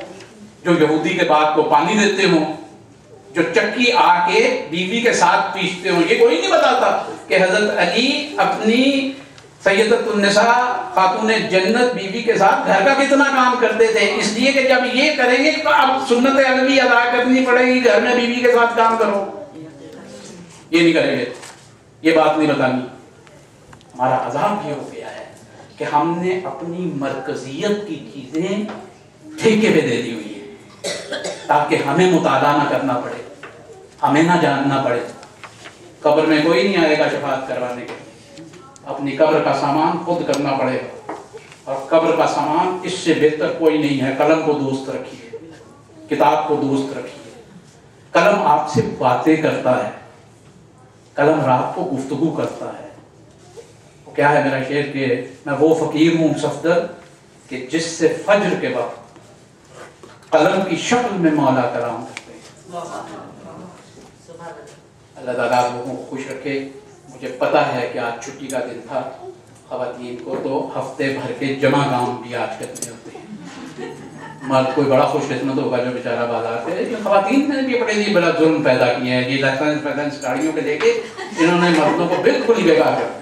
جو یہودی کے بات کو پانی دیتے ہوں, جو چکی آ کے بیوی کے ساتھ پیستے ہوں. یہ کوئی نہیں بتاتا کہ حضرت علی اپنی سیدۃ النساء خاتون جنت بیوی کے ساتھ گھر کا کتنا کام کرتے تھے, اس لیے کہ جب یہ کریں گے تو اب سنت علوی ادا کرنی پڑے گی, گھر میں بیوی کے ساتھ کام کرو. یہ نہیں کریں گے, یہ بات نہیں بتانی. ہمارا عذاب یہ ہو گیا ہے کہ ہم نے اپنی مرکزیت کی چیزیں ٹھیکے پہ دے دی ہوئی ہیں تاکہ ہمیں مطالعہ نہ کرنا پڑے, ہمیں نہ جاننا پڑے. قبر میں کوئی نہیں آئے گا شفاعت کروانے کے, اپنی قبر کا سامان خود کرنا پڑے گا. اور قبر کا سامان اس سے بہتر کوئی نہیں ہے. قلم کو دوست رکھیے, کتاب کو دوست رکھیے. قلم آپ سے باتیں کرتا ہے, قلم رات کو گفتگو کرتا ہے. کیا ہے میرا شعر کہ میں وہ فقیر ہوں صفدر کہ جس سے فجر کے وقت قلم کی شکل میں مولا کلام کرتے ہیں. اللہ تعالیٰ لوگوں کو خوش رکھے. مجھے پتا ہے کہ آج چھٹی کا دن تھا, خواتین کو تو ہفتے بھر کے جمع کام بھی آج کرنے ہوتے ہیں. مرد کوئی بڑا خوش قسمت ہوگا جو بیچارہ بازار سے. خواتین نے بھی اپنے لیے بڑا ظلم پیدا کیے ہیں. یہ لائسنس گاڑیوں کے لے کے انہوں نے مردوں کو بالکل ہی بیکار کر دیا.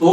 2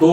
2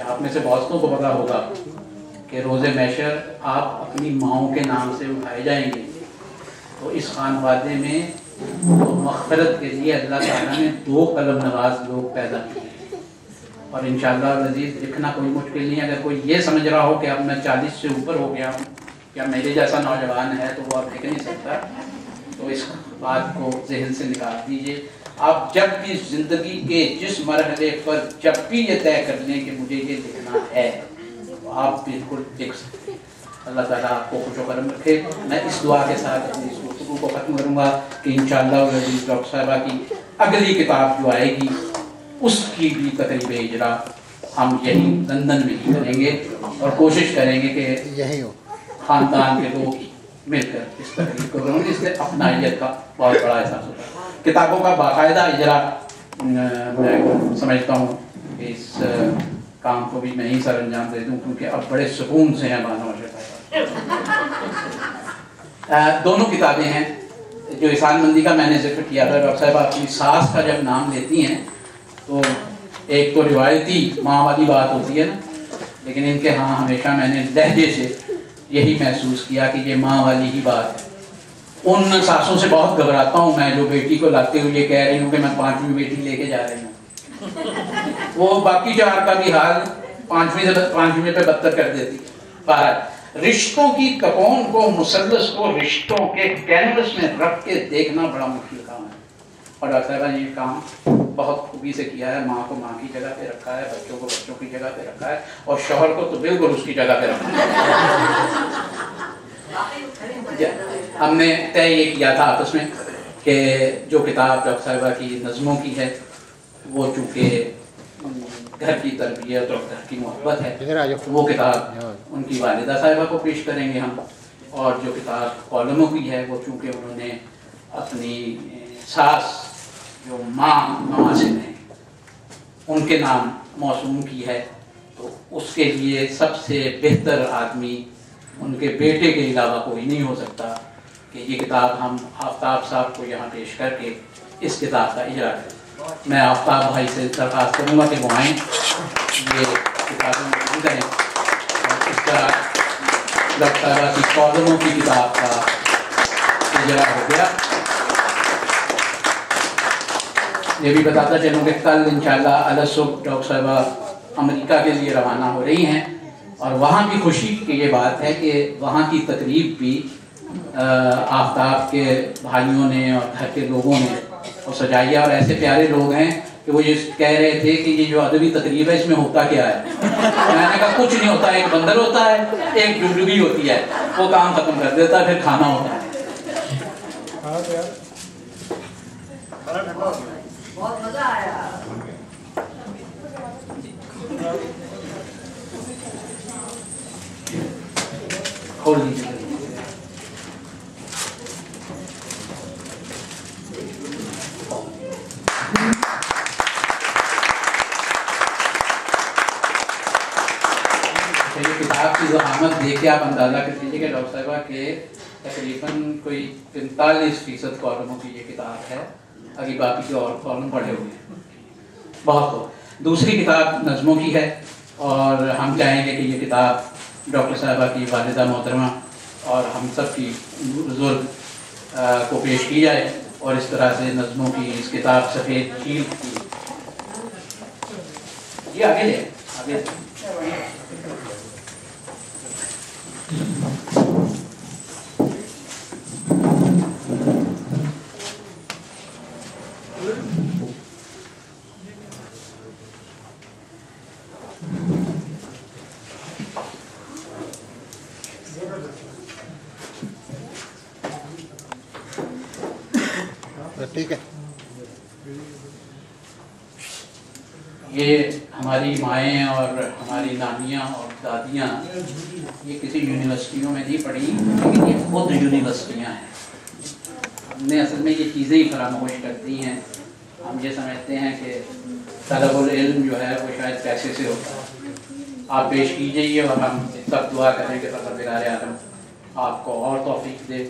کہ آپ میں سے بہتوں کو پتا ہوگا کہ روز محشر آپ اپنی ماؤں کے نام سے اٹھائے جائیں گے. تو اس خانوادے میں مغفرت کے لیے اللہ تعالیٰ نے 2 قلم نواز لوگ پیدا کیے ہیں. اور انشاءاللہ العزیز لکھنا کوئی مشکل نہیں ہے. اگر کوئی یہ سمجھ رہا ہو کہ اب میں 40 سے اوپر ہو گیا ہوں یا میرے جیسا نوجوان ہے تو وہ اب لکھ نہیں سکتا، تو اس بات کو ذہن سے نکال دیجئے. آپ جب بھی زندگی کے جس مرحلے پر جب بھی یہ طے کر لیں کہ مجھے یہ لکھنا ہے تو آپ بالکل لکھ سکتے ہیں. اللہ تعالیٰ آپ کو خوش و کرم رکھے. میں اس دعا کے ساتھ اپنی اس گفتگو کو ختم کروں گا کہ انشاءاللہ العزیز ڈاکٹر صاحبہ کی اگلی کتاب جو آئے گی اس کی بھی تقریب اجرا ہم یہی لندن میں ہی کریں گے اور کوشش کریں گے کہ یہی ہو خاندان کے لوگ مل کر اس تقریب کو کروں گے. اس سے اپنائیت کا بہت بڑا احساس ہوتا ہے. کتابوں کا باقاعدہ اجرا میں سمجھتا ہوں کہ اس کام کو بھی میں ہی سر انجام دے دوں کیونکہ اب بڑے سکون سے ہیں بانو اشرف. دونوں کتابیں ہیں. جو احسان مندی کا میں نے ذکر کیا تھا، ڈاکٹر صاحب اپنی ساس کا جب نام لیتی ہیں تو ایک تو روایتی ماں والی بات ہوتی ہے نا، لیکن ان کے ہاں ہمیشہ میں نے لہجے سے یہی محسوس کیا کہ یہ ماں والی ہی بات ہے. ان ساسوں سے بہت گھبراتا ہوں میں جو بیٹی کو لاتے ہوئے یہ کہہ رہی ہوں کہ میں 5ویں بیٹی لے کے جا رہی ہوں. وہ باقی 4 کا بھی حال 5ویں پہ بدتر کر دیتی. بہرحال رشتوں کی کپون کو، مثلث کو رشتوں کے کینوس میں رکھ کے دیکھنا بڑا مشکل کام ہے. اور ڈاکٹر صاحبہ نے یہ کام بہت خوبی سے کیا ہے. ماں کو ماں کی جگہ پہ رکھا ہے، بچوں کو بچوں کی جگہ پہ رکھا ہے، اور شوہر کو تو بالکل اس کی جگہ پہ رکھا ہے. ہم نے طے یہ کیا تھا آپس میں کہ جو کتاب ڈاکٹر صاحبہ کی نظموں کی ہے وہ چونکہ گھر کی تربیت اور گھر کی محبت ہے، وہ کتاب ان کی والدہ صاحبہ کو پیش کریں گے ہم. اور جو کتاب کالموں کی ہے وہ چونکہ انہوں نے اپنی ساس جو ماں نواسن ہیں ان کے نام موسوم کی ہے، تو اس کے لیے سب سے بہتر آدمی ان کے بیٹے کے علاوہ کوئی نہیں ہو سکتا کہ یہ کتاب ہم آفتاب صاحب کو یہاں پیش کر کے اس کتاب کا اجرا کریں. میں آفتاب بھائی سے درخواست کروں گا کہ وہ آئیں، یہ کتابیں موجود کریں، اور اس طرح ڈاکٹر صاحبہ کی کالموں کی کتاب کا اجرا ہو گیا. یہ بھی بتاتا چلوں کہ کل انشاءاللہ علیہ صبح ڈاکٹر صاحبہ امریکہ کے لیے روانہ ہو رہی ہیں، اور وہاں بھی خوشی کی یہ بات ہے کہ وہاں کی تقریب بھی آفتاب کے بھائیوں نے اور گھر کے لوگوں نے وہ سجائی ہے. اور ایسے پیارے لوگ ہیں کہ وہ یہ کہہ رہے تھے کہ یہ جو ادبی تقریب ہے اس میں ہوتا کیا ہے. میں نے کہا کچھ نہیں ہوتا، ایک بندر ہوتا ہے، ایک ڈبڈبی ہوتی ہے، وہ کام ختم کر دیتا ہے، پھر کھانا ہوتا ہے. بہت مزہ آیا. کھول لیجیے. کتاب کی ضخامت دیکھ کے آپ اندازہ کر لیجیے کہ ڈاکٹر صاحبہ کے تقریباً کوئی 45% کالموں کی یہ کتاب ہے. ابھی باقی کے اور کالم پڑھے ہوئے ہیں. بہت خوب. دوسری کتاب نظموں کی ہے، اور ہم چاہیں گے کہ یہ کتاب ڈاکٹر صاحبہ کی والدہ محترمہ اور ہم سب کی بزرگ کو پیش کی جائے، اور اس طرح سے نظموں کی اس کتاب سفید شیل کی. یہ آگے لے آگے. ٹھیک ہے. یہ ہماری مائیں اور ہماری نانیاں اور دادیاں یہ کسی یونیورسٹیوں میں نہیں پڑھی، لیکن یہ خود یونیورسٹیاں ہیں. ہم نے اصل میں یہ چیزیں ہی فراموش کر دی ہیں. ہم یہ سمجھتے ہیں کہ طلب العلم جو ہے وہ شاید پیسے سے ہوتا ہے. آپ پیش کیجئے، اور ہم سب دعا کریں کہ پروردگار عالم آپ کو اور توفیق دے.